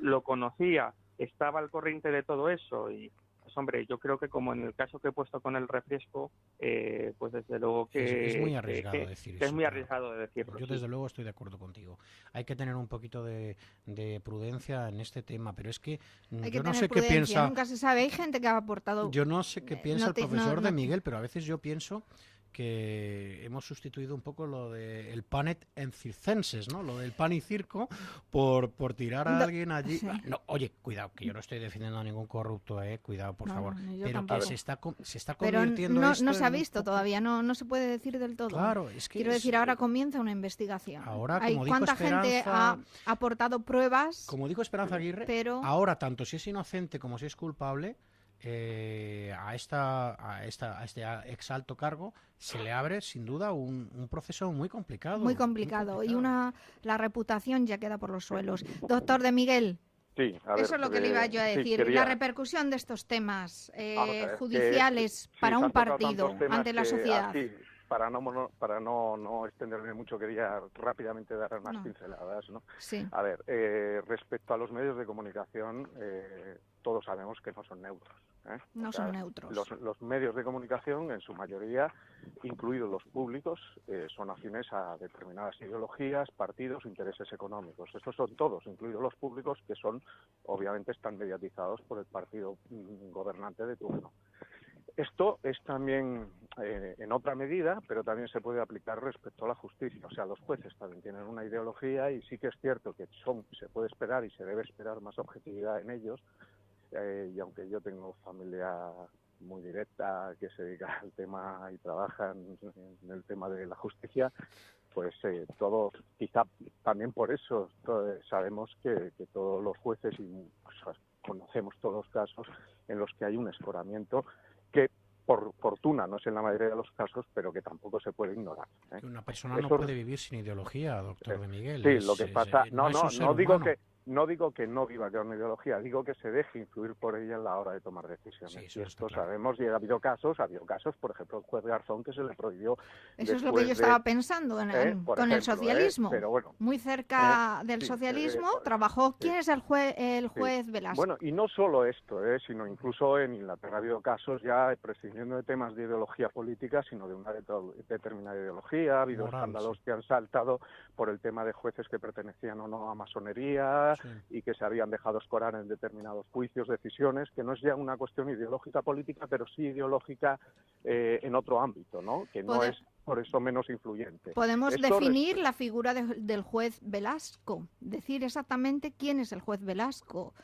lo conocía, estaba al corriente de todo eso y... Pues hombre, yo creo que como en el caso que he puesto con el refresco, pues desde luego que... Es muy arriesgado decir eso. Es muy arriesgado de decirlo. Yo desde luego estoy de acuerdo contigo. Hay que tener un poquito de prudencia en este tema, pero es que yo no sé qué piensa... Nunca se sabe, hay gente que ha aportado... Yo no sé qué piensa el profesor de Miguel, pero a veces yo pienso que hemos sustituido un poco lo del panet en circenses, ¿no? Lo del pan y circo por tirar a alguien allí. Sí. No, oye, cuidado, que yo no estoy defendiendo a ningún corrupto, cuidado, por favor. Pero tampoco. Que se está pero convirtiendo esto no se ha en visto todavía, no se puede decir del todo. Claro, es que quiero decir, ahora comienza una investigación. Ahora, como dijo ¿cuánta gente ha Esperanza, aportado pruebas? como dijo Esperanza Aguirre, pero... ahora tanto si es inocente como si es culpable, a este exalto cargo se le abre sin duda un proceso muy complicado. Muy complicado. Y la reputación ya queda por los suelos. Doctor de Miguel. Sí, a ver, eso es lo que le iba yo a decir. La repercusión de estos temas judiciales para un partido ante la sociedad. para no extenderme mucho, quería rápidamente dar unas pinceladas, ¿no? Sí. A ver, respecto a los medios de comunicación, todos sabemos que no son neutros. No son neutros. Los medios de comunicación, en su mayoría, incluidos los públicos, son afines a determinadas ideologías, partidos, intereses económicos. Estos son todos, incluidos los públicos, que obviamente están mediatizados por el partido gobernante de turno. Esto es también en otra medida, pero también se puede aplicar respecto a la justicia. O sea, los jueces también tienen una ideología y sí que es cierto que se puede esperar y se debe esperar más objetividad en ellos. Y aunque yo tengo familia muy directa que se dedica al tema y trabaja en el tema de la justicia, pues todos, quizá también por eso sabemos que todos los jueces, y pues, conocemos todos los casos en los que hay un escoramiento que por fortuna no es en la mayoría de los casos, pero que tampoco se puede ignorar. Que una persona no puede vivir sin ideología, doctor de Miguel. Sí, lo que pasa, no digo que no viva con una ideología, digo que se deje influir por ella en la hora de tomar decisiones. Sí, y esto claro. sabemos, y ha habido casos, por ejemplo, el juez Garzón, que se le prohibió. Eso es lo que yo estaba pensando con el socialismo. Pero bueno, muy cerca del socialismo trabajó. ¿Quién es el juez Velasco? Bueno, y no solo esto, sino incluso en Inglaterra ha habido casos ya prescindiendo de temas de ideología política, sino de una determinada ideología. Ha habido escándalos que han saltado por el tema de jueces que pertenecían o no a masonería y que se habían dejado escorar en determinados juicios, decisiones, que no es ya una cuestión ideológica política, pero sí ideológica en otro ámbito, ¿no? Que no es por eso menos influyente. Podemos definir la figura del juez Velasco, decir exactamente quién es el juez Velasco,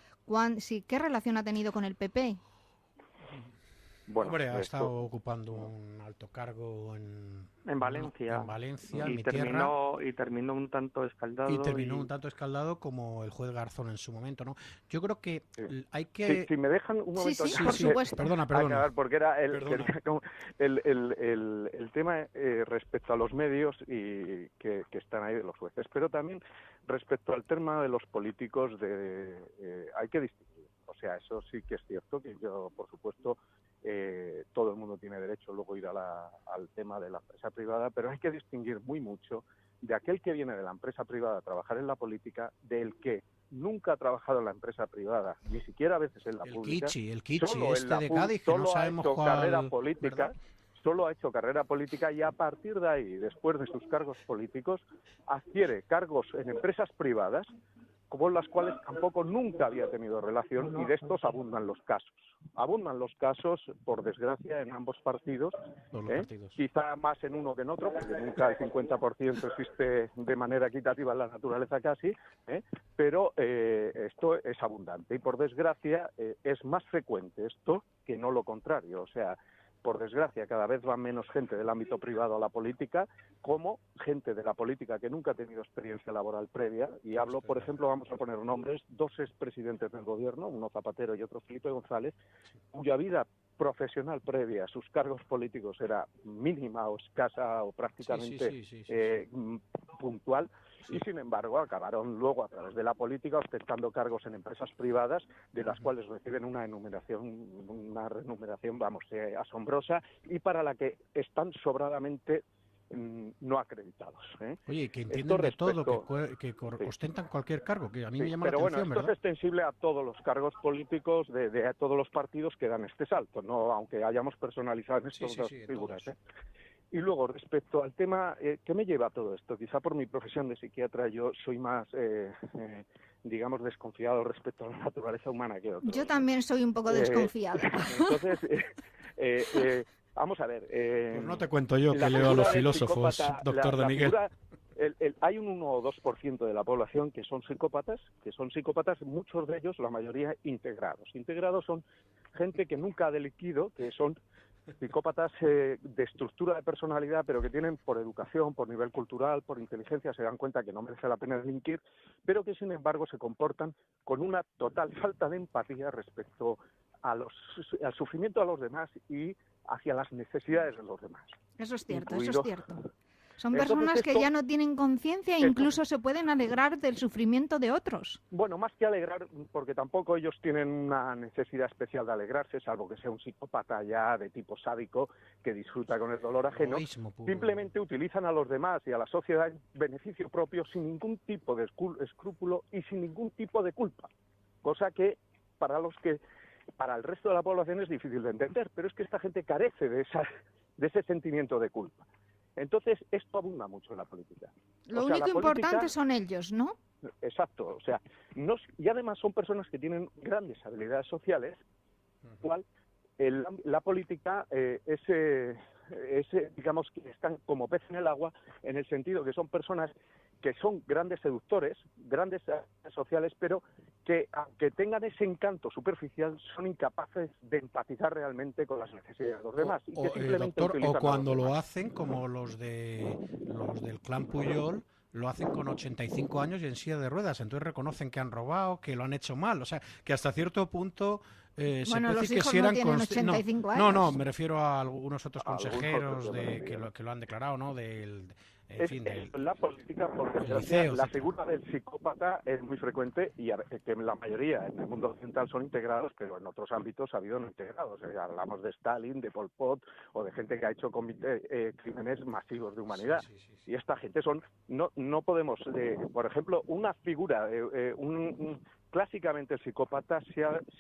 qué relación ha tenido con el PP. Bueno, hombre, ha estado ocupando un alto cargo en Valencia. En Valencia, y mi tierra. Y terminó un tanto escaldado. Y terminó un tanto escaldado como el juez Garzón en su momento, ¿no? Yo creo que hay que... Si me dejan un momento... Sí, por supuesto. Perdona. Acabar, porque era el tema respecto a los medios y que están ahí de los jueces, pero también respecto al tema de los políticos, hay que distinguir. O sea, eso sí que es cierto, que yo, por supuesto, todo el mundo tiene derecho luego a ir al tema de la empresa privada, pero hay que distinguir muy mucho de aquel que viene de la empresa privada a trabajar en la política, del que nunca ha trabajado en la empresa privada, ni siquiera a veces en la pública. El Kichi de Cádiz, que no sabemos cuál... carrera política, solo ha hecho carrera política y a partir de ahí, después de sus cargos políticos, adquiere cargos en empresas privadas con las cuales tampoco nunca había tenido relación, y de estos abundan los casos. Abundan los casos, por desgracia, en ambos partidos, quizá más en uno que en otro, porque nunca el 50% existe de manera equitativa en la naturaleza casi, pero esto es abundante, y por desgracia es más frecuente esto que no lo contrario. O sea, por desgracia, cada vez va menos gente del ámbito privado a la política, como gente de la política que nunca ha tenido experiencia laboral previa. Y hablo, por ejemplo, vamos a poner nombres, 2 expresidentes del gobierno, uno Zapatero y otro Felipe González, cuya vida profesional previa a sus cargos políticos era mínima o escasa o prácticamente puntual, y sin embargo acabaron luego a través de la política ostentando cargos en empresas privadas, de las cuales reciben una remuneración asombrosa, y para la que están sobradamente no acreditados. Oye, que entienden de todo, que ostentan cualquier cargo, que a mí me llama la atención, pero bueno, esto ¿verdad? es extensible a todos los cargos políticos de todos los partidos que dan este salto, no, aunque hayamos personalizado en estas dos figuras. Y luego, respecto al tema, ¿qué me lleva a todo esto? Quizá por mi profesión de psiquiatra yo soy más, digamos, desconfiado respecto a la naturaleza humana que otros. Yo también soy un poco desconfiado. Entonces, vamos a ver. Pues no te cuento yo que leo a los filósofos, doctor de Miguel. Hay un 1 o 2% de la población que son psicópatas, muchos de ellos, la mayoría, integrados. Integrados son gente que nunca ha delinquido, que son psicópatas de estructura de personalidad, pero que tienen, por educación, por nivel cultural, por inteligencia, se dan cuenta que no merece la pena delinquir, pero que sin embargo se comportan con una total falta de empatía respecto al sufrimiento de los demás y hacia las necesidades de los demás. Eso es cierto, eso es cierto. Son Entonces, personas que esto- ya no tienen conciencia e incluso se pueden alegrar del sufrimiento de otros. Bueno, más que alegrar, porque tampoco ellos tienen una necesidad especial de alegrarse, salvo que sea un psicópata ya de tipo sádico que disfruta con el dolor ajeno. Egoísmo puro. Simplemente utilizan a los demás y a la sociedad en beneficio propio sin ningún tipo de escrúpulo y sin ningún tipo de culpa. Cosa que para el resto de la población es difícil de entender, pero es que esta gente carece de ese sentimiento de culpa. Entonces, esto abunda mucho en la política. Lo O sea, único la política- importante son ellos, ¿no? Exacto, o sea, y además son personas que tienen grandes habilidades sociales, cual la política digamos que están como pez en el agua, en el sentido que son personas que son grandes seductores, grandes sociales, pero que aunque tengan ese encanto superficial, son incapaces de empatizar realmente con las necesidades de los demás. Y que simplemente Doctor, utilizan o a los cuando lo demás. hacen, como los del clan Puyol, lo hacen con 85 años y en silla de ruedas. Entonces reconocen que han robado, que lo han hecho mal. O sea, que hasta cierto punto se Bueno, puede los decir que hijos si no eran tienen consci- 85 no, años. me refiero a algunos otros Algunos consejeros otros, que lo han declarado, ¿no? La política, por desgracia, liceo, la etcétera. figura del psicópata es muy frecuente y que la mayoría en el mundo occidental son integrados, pero en otros ámbitos ha habido no integrados. Hablamos de Stalin, de Pol Pot o de gente que ha hecho crímenes masivos de humanidad. Sí. Y esta gente no podemos, por ejemplo, una figura, clásicamente el psicópata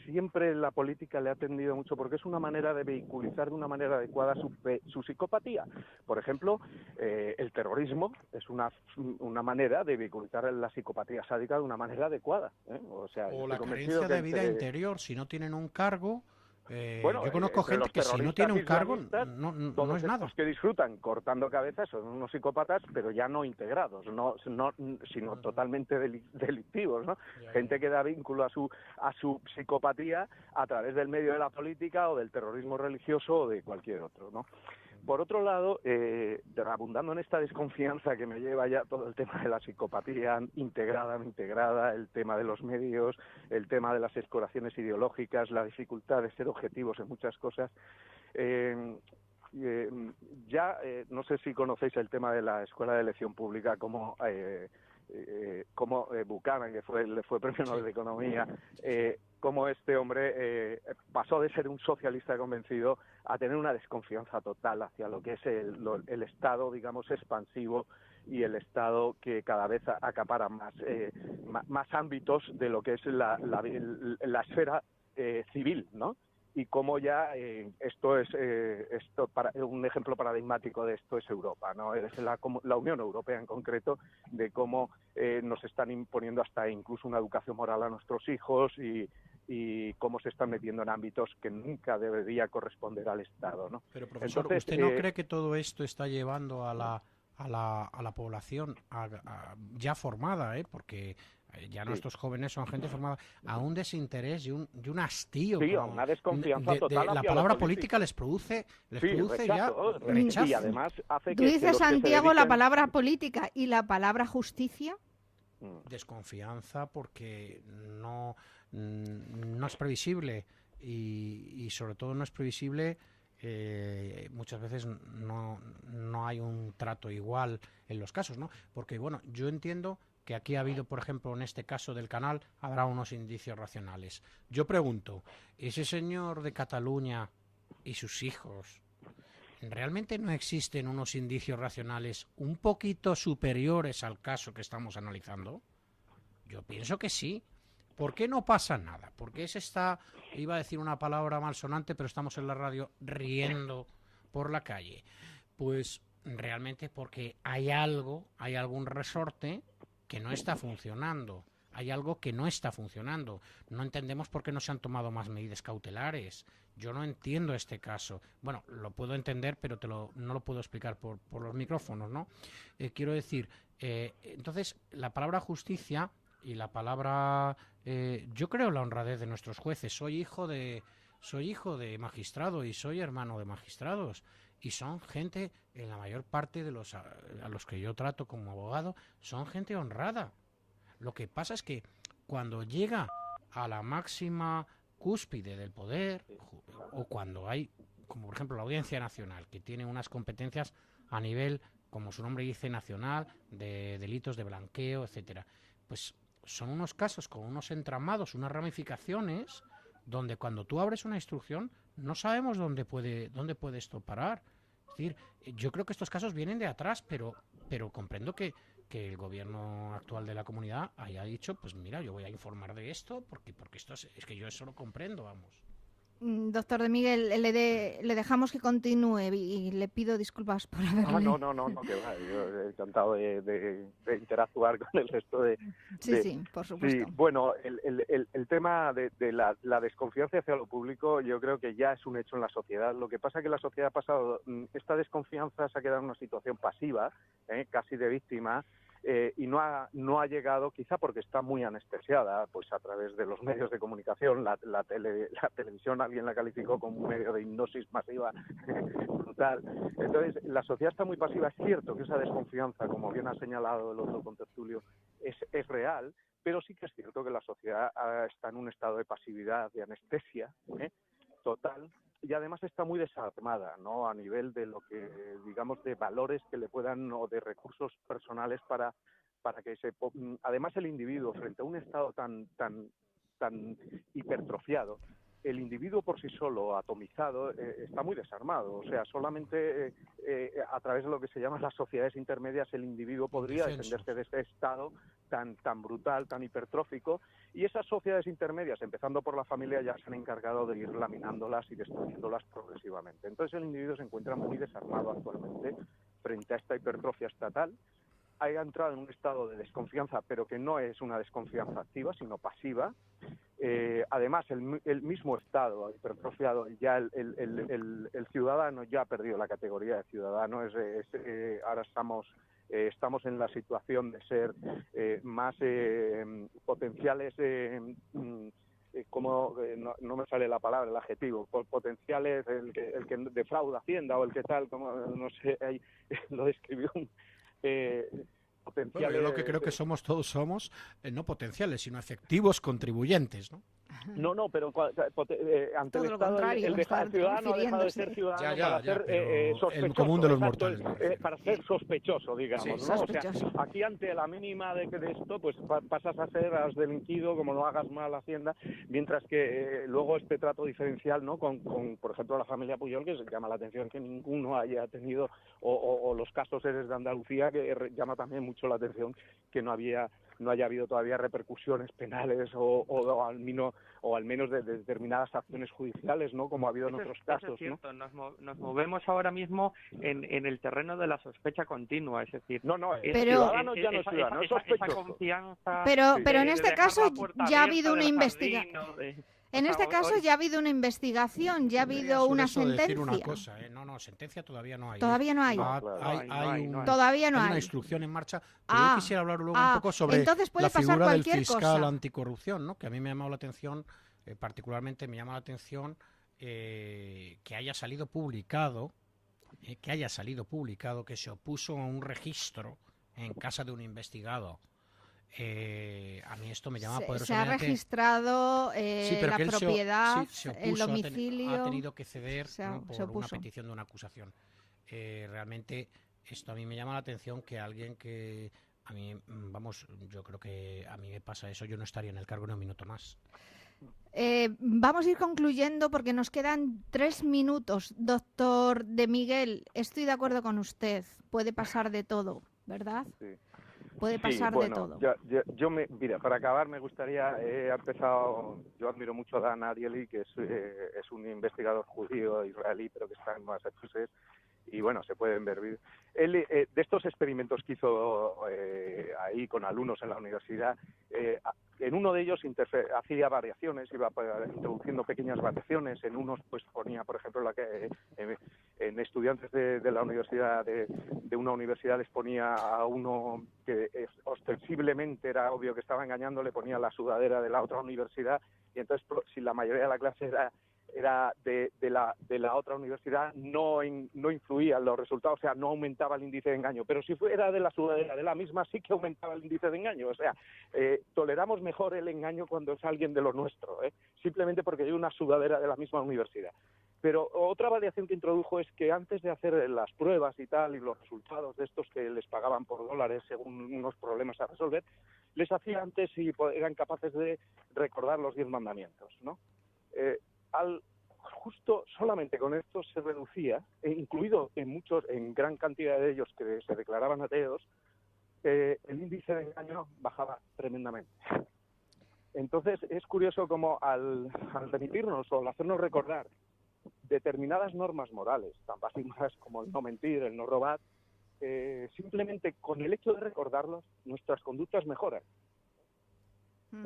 siempre la política le ha tendido mucho porque es una manera de vehiculizar de una manera adecuada su psicopatía. Por ejemplo, el terrorismo es una manera de vehiculizar la psicopatía sádica de una manera adecuada. O sea, O yo la estoy convencido carencia de que vida interior, si no tienen un cargo. Bueno, yo conozco entre gente los que si no tiene un cargo terroristas no todos es nada. estos que disfrutan cortando cabezas son unos psicópatas, pero ya no integrados, sino totalmente delictivos, ¿no? Gente que da vínculo a su psicopatía a través del medio de la política o del terrorismo religioso o de cualquier otro, ¿no? Por otro lado, abundando en esta desconfianza que me lleva ya todo el tema de la psicopatía integrada, no integrada, el tema de los medios, el tema de las escoraciones ideológicas, la dificultad de ser objetivos en muchas cosas, no sé si conocéis el tema de la Escuela de Elección Pública, como Buchanan, que fue premio Nobel de Economía, cómo este hombre pasó de ser un socialista convencido a tener una desconfianza total hacia lo que es el Estado, digamos, expansivo y el Estado que cada vez acapara más ámbitos de lo que es la esfera civil, ¿no? Y cómo ya un ejemplo paradigmático de esto es Europa, ¿no? Es la Unión Europea en concreto, de cómo nos están imponiendo hasta incluso una educación moral a nuestros hijos y cómo se están metiendo en ámbitos que nunca debería corresponder al Estado, ¿no? Pero profesor, Entonces, ¿usted no cree que todo esto está llevando a la población ya formada, porque ya nuestros jóvenes son gente formada, a un desinterés y un hastío? Sí, a una desconfianza total la hacia palabra lo política les produce ya rechazo. rechazo. Y además hace Tú que dices, los que se Santiago, la dediquen- palabra política y la palabra justicia. Desconfianza porque no es previsible y sobre todo no es previsible. Muchas veces no hay un trato igual en los casos, ¿no? Porque, bueno, yo entiendo que aquí ha habido, por ejemplo, en este caso del canal, habrá unos indicios racionales. Yo pregunto, ¿ese señor de Cataluña y sus hijos realmente no existen unos indicios racionales un poquito superiores al caso que estamos analizando? Yo pienso que sí. ¿Por qué no pasa nada? ¿Por qué se está, iba a decir una palabra malsonante, pero estamos en la radio, riendo por la calle? Pues realmente porque hay algún resorte que no está funcionando. Hay algo que no está funcionando. No entendemos por qué no se han tomado más medidas cautelares. Yo no entiendo este caso. Bueno, lo puedo entender, pero no lo puedo explicar por los micrófonos, ¿no? Quiero decir, entonces, la palabra justicia y la palabra... yo creo en la honradez de nuestros jueces. Soy hijo de magistrado y soy hermano de magistrados. Y son gente, en la mayor parte de a los que yo trato como abogado, son gente honrada. Lo que pasa es que cuando llega a la máxima cúspide del poder, o cuando hay, como por ejemplo la Audiencia Nacional, que tiene unas competencias a nivel como su nombre dice, nacional, de delitos de blanqueo, etcétera. Pues son unos casos con unos entramados, unas ramificaciones, donde cuando tú abres una instrucción no sabemos dónde puede esto parar. Es decir, yo creo que estos casos vienen de atrás, pero comprendo que el gobierno actual de la comunidad haya dicho, pues mira, yo voy a informar de esto, porque esto es que yo eso lo comprendo, vamos. Doctor de Miguel, le dejamos que continúe y le pido disculpas por haberle... No, que va, yo encantado de interactuar con el resto de... Sí, por supuesto. Sí, bueno, el tema de la desconfianza hacia lo público yo creo que ya es un hecho en la sociedad. Lo que pasa es que la sociedad ha pasado, esta desconfianza se ha quedado en una situación pasiva, casi de víctima, y no ha llegado, quizá porque está muy anestesiada, pues a través de los medios de comunicación. La televisión alguien la calificó como un medio de hipnosis masiva brutal. Entonces, la sociedad está muy pasiva. Es cierto que esa desconfianza, como bien ha señalado el otro contertulio, es real, pero sí que es cierto que la sociedad está en un estado de pasividad, de anestesia total, y además está muy desarmada, ¿no?, a nivel de lo que, digamos, de valores que le puedan, o de recursos personales para que además el individuo, frente a un estado tan hipertrofiado, el individuo por sí solo, atomizado, está muy desarmado. O sea, solamente a través de lo que se llaman las sociedades intermedias el individuo podría defenderse de este estado tan brutal, tan hipertrófico, y esas sociedades intermedias, empezando por la familia, ya se han encargado de ir laminándolas y destruyéndolas progresivamente. Entonces el individuo se encuentra muy desarmado actualmente frente a esta hipertrofia estatal. Ha entrado en un estado de desconfianza, pero que no es una desconfianza activa, sino pasiva. Además, el mismo Estado hipertrofiado, ya el ciudadano ya ha perdido la categoría de ciudadano. Ahora estamos en la situación de ser más potenciales, no me sale la palabra, el adjetivo, potenciales, el que defrauda Hacienda o el que tal, como no sé, ahí lo describió potenciales. Bueno, yo lo que creo que todos somos no potenciales, sino efectivos contribuyentes, ¿no? No, pero ante todo el Estado, el ciudadano ha dejado de ser ciudadano para ser sospechoso. El común de los mortales. Para ser sospechoso, digamos, sí, ¿no? sospechoso. O sea, aquí ante la mínima de esto, pues pasas a ser, has delinquido, como no hagas mal a Hacienda, mientras que luego este trato diferencial, ¿no?, con, por ejemplo, la familia Pujol, que se llama la atención que ninguno haya tenido, o los casos Eres de Andalucía, que llama también mucho la atención que no haya habido todavía repercusiones penales o al menos de determinadas acciones judiciales, ¿no?, como ha habido en otros casos. Eso es cierto, ¿no? Nos movemos ahora mismo en el terreno de la sospecha continua, es decir... el ciudadano ya no es ciudadano, es sospechoso. Esa confianza... Pero en este caso ya ha habido una investigación. En este caso ya ha habido una investigación, ya ha habido una sentencia. Decir una cosa, No, sentencia todavía no hay. Todavía no hay. Todavía no hay. Una instrucción en marcha. Pero yo quisiera hablar luego un poco sobre la figura del fiscal anticorrupción, ¿no?, que a mí me ha llamado la atención, particularmente me llama la atención que haya salido publicado, que se opuso a un registro en casa de un investigado. A mí esto me llama poderosamente. Se ha registrado la propiedad, el domicilio. Ha tenido que ceder por una petición de una acusación. Realmente esto a mí me llama la atención, que alguien que a mí, yo creo que a mí me pasa eso, yo no estaría en el cargo ni un minuto más. Vamos a ir concluyendo porque nos quedan 3 minutos. Doctor de Miguel, estoy de acuerdo con usted. Puede pasar de todo, ¿verdad? Sí. Puede pasar de todo. Mira, para acabar me gustaría, yo admiro mucho a Dan Ariely, que es un investigador judío israelí, pero que está en Massachusetts, y bueno, se pueden ver. Él, de estos experimentos que hizo ahí con alumnos en la universidad, en uno de ellos hacía variaciones, iba introduciendo pequeñas variaciones. En unos pues ponía, por ejemplo, en estudiantes de la universidad, de una universidad, les ponía a uno que ostensiblemente era obvio que estaba engañando, le ponía la sudadera de la otra universidad, y entonces si la mayoría de la clase era de la otra universidad, no influía en los resultados, o sea, no aumentaba el índice de engaño. Pero si fuera de la sudadera de la misma, sí que aumentaba el índice de engaño. O sea, toleramos mejor el engaño cuando es alguien de lo nuestro, simplemente porque hay una sudadera de la misma universidad. Pero otra variación que introdujo es que antes de hacer las pruebas y tal, y los resultados de estos que les pagaban por dólares según unos problemas a resolver, les hacía antes si eran capaces de recordar los 10 mandamientos, ¿no? Justo solamente con esto se reducía, incluido en gran cantidad de ellos que se declaraban ateos, el índice de engaño bajaba tremendamente. Entonces es curioso como al remitirnos o al hacernos recordar determinadas normas morales, tan básicas como el no mentir, el no robar, simplemente con el hecho de recordarlos, nuestras conductas mejoran.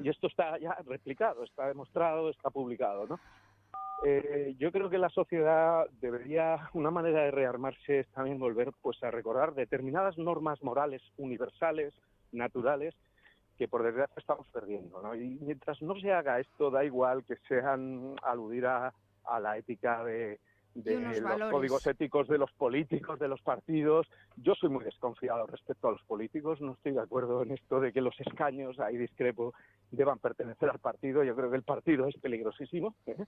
Y esto está ya replicado, está demostrado, está publicado, ¿no? Yo creo que la sociedad debería, una manera de rearmarse es también volver pues a recordar determinadas normas morales universales, naturales, que por desgracia estamos perdiendo, ¿no? Y mientras no se haga esto, da igual que sean aludir a la ética de los valores, códigos éticos de los políticos, de los partidos. Yo soy muy desconfiado respecto a los políticos, no estoy de acuerdo en esto de que los escaños, ahí discrepo, deban pertenecer al partido. Yo creo que el partido es peligrosísimo, ¿eh?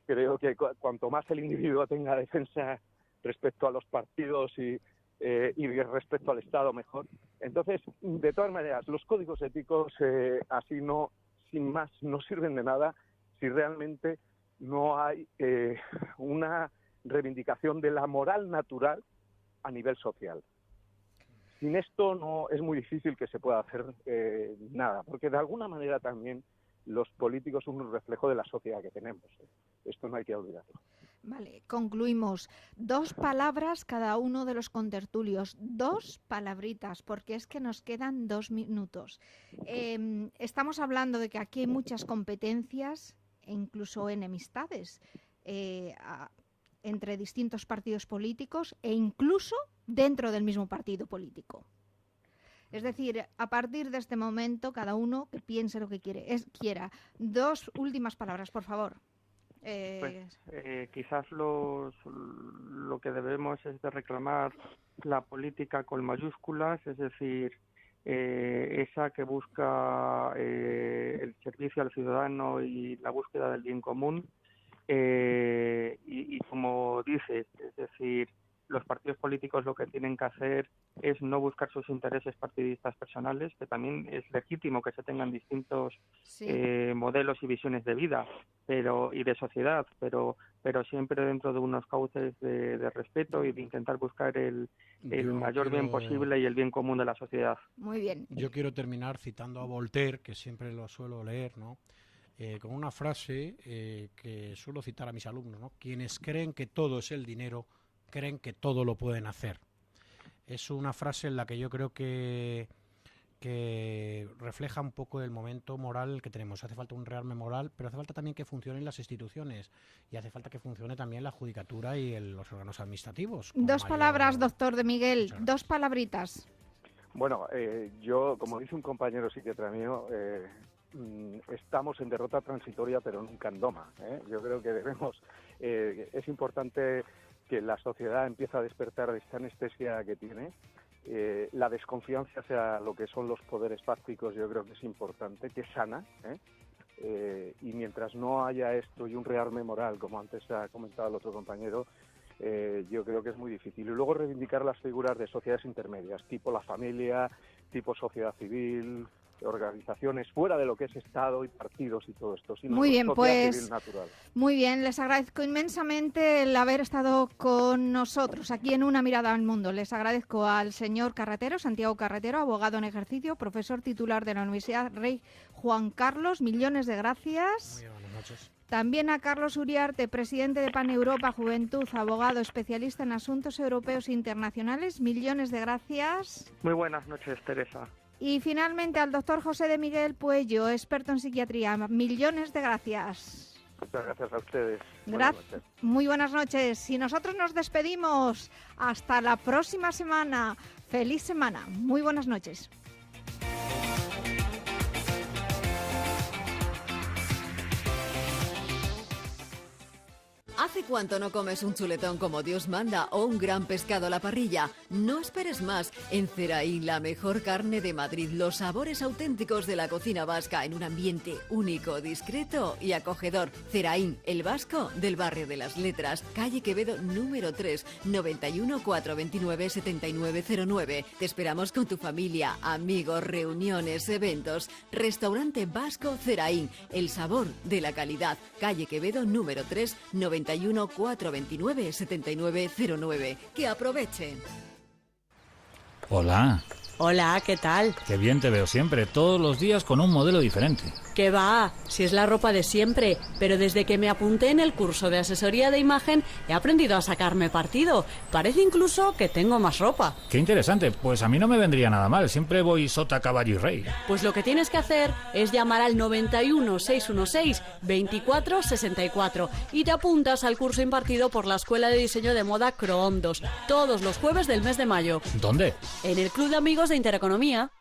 Creo que cuanto más el individuo tenga defensa respecto a los partidos y respecto al Estado, mejor. Entonces, de todas maneras, los códigos éticos así no, sin más, no sirven de nada si realmente no hay una reivindicación de la moral natural a nivel social. Sin esto no es muy difícil que se pueda hacer nada, porque de alguna manera también los políticos son un reflejo de la sociedad que tenemos. Esto no hay que olvidarlo. Vale, concluimos. 2 palabras cada uno de los contertulios, 2 palabritas, porque es que nos quedan 2 minutos. Estamos hablando de que aquí hay muchas competencias e incluso enemistades entre distintos partidos políticos e incluso dentro del mismo partido político. Es decir, a partir de este momento, cada uno que piense lo que quiera. 2 últimas palabras, por favor. Quizás lo que debemos es de reclamar la política con mayúsculas, es decir, esa que busca el servicio al ciudadano y la búsqueda del bien común, y como dices, es decir, los partidos políticos lo que tienen que hacer es no buscar sus intereses partidistas personales, que también es legítimo que se tengan distintos modelos y visiones de vida y de sociedad, pero siempre dentro de unos cauces de respeto y de intentar buscar el mayor bien posible y el bien común de la sociedad. Muy bien. Yo quiero terminar citando a Voltaire, que siempre lo suelo leer, ¿no? Con una frase que suelo citar a mis alumnos, ¿no? Quienes creen que todo es el dinero, creen que todo lo pueden hacer. Es una frase en la que yo creo que refleja un poco el momento moral que tenemos. Hace falta un rearme moral, pero hace falta también que funcionen las instituciones y hace falta que funcione también la judicatura y los órganos administrativos. 2 palabras, doctor de Miguel, 2 palabritas. Bueno, yo, como dice un compañero psiquiatra mío, estamos en derrota transitoria, pero nunca en doma, ¿eh? Yo creo que es importante que la sociedad empiece a despertar de esta anestesia que tiene. La desconfianza hacia lo que son los poderes fácticos, yo creo que es importante, que es sana, y mientras no haya esto y un rearme moral, como antes ha comentado el otro compañero, yo creo que es muy difícil. Y luego reivindicar las figuras de sociedades intermedias, tipo la familia, tipo sociedad civil, organizaciones fuera de lo que es Estado y partidos y todo esto, sino muy bien, pues civil natural. Muy bien, les agradezco inmensamente el haber estado con nosotros aquí en Una Mirada al Mundo. Les agradezco al señor Carretero, Santiago Carretero, abogado en ejercicio, profesor titular de la Universidad Rey Juan Carlos. Millones de gracias. Muy bien, buenas noches. También a Carlos Uriarte, presidente de Pan Europa Juventud, abogado especialista en asuntos europeos e internacionales. Millones de gracias. Muy buenas noches, Teresa. Y finalmente al doctor José de Miguel Puello, experto en psiquiatría. Millones de gracias. Muchas gracias a ustedes. Muy buenas noches. Y nosotros nos despedimos. Hasta la próxima semana. Feliz semana. Muy buenas noches. ¿Hace cuánto no comes un chuletón como Dios manda o un gran pescado a la parrilla? No esperes más. En Ceraín, la mejor carne de Madrid, los sabores auténticos de la cocina vasca en un ambiente único, discreto y acogedor. Ceraín, el vasco del barrio de las Letras, calle Quevedo número 3, 91 429 7909. Te esperamos con tu familia, amigos, reuniones, eventos. Restaurante Vasco Ceraín, el sabor de la calidad. Calle Quevedo número 3, 91 429 7909. Que aprovechen. Hola. Hola, ¿qué tal? Qué bien te veo siempre, todos los días con un modelo diferente. ¿Qué va? Si es la ropa de siempre, pero desde que me apunté en el curso de asesoría de imagen he aprendido a sacarme partido. Parece incluso que tengo más ropa. Qué interesante, pues a mí no me vendría nada mal, siempre voy sota, caballo y rey. Pues lo que tienes que hacer es llamar al 91 616 24 64 y te apuntas al curso impartido por la Escuela de Diseño de Moda Croondos, todos los jueves del mes de mayo. ¿Dónde? En el Club de Amigos de Intereconomía.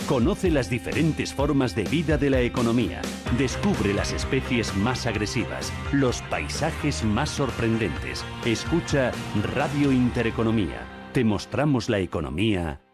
Conoce las diferentes formas de vida de la economía. Descubre las especies más agresivas, los paisajes más sorprendentes. Escucha Radio Intereconomía. Te mostramos la economía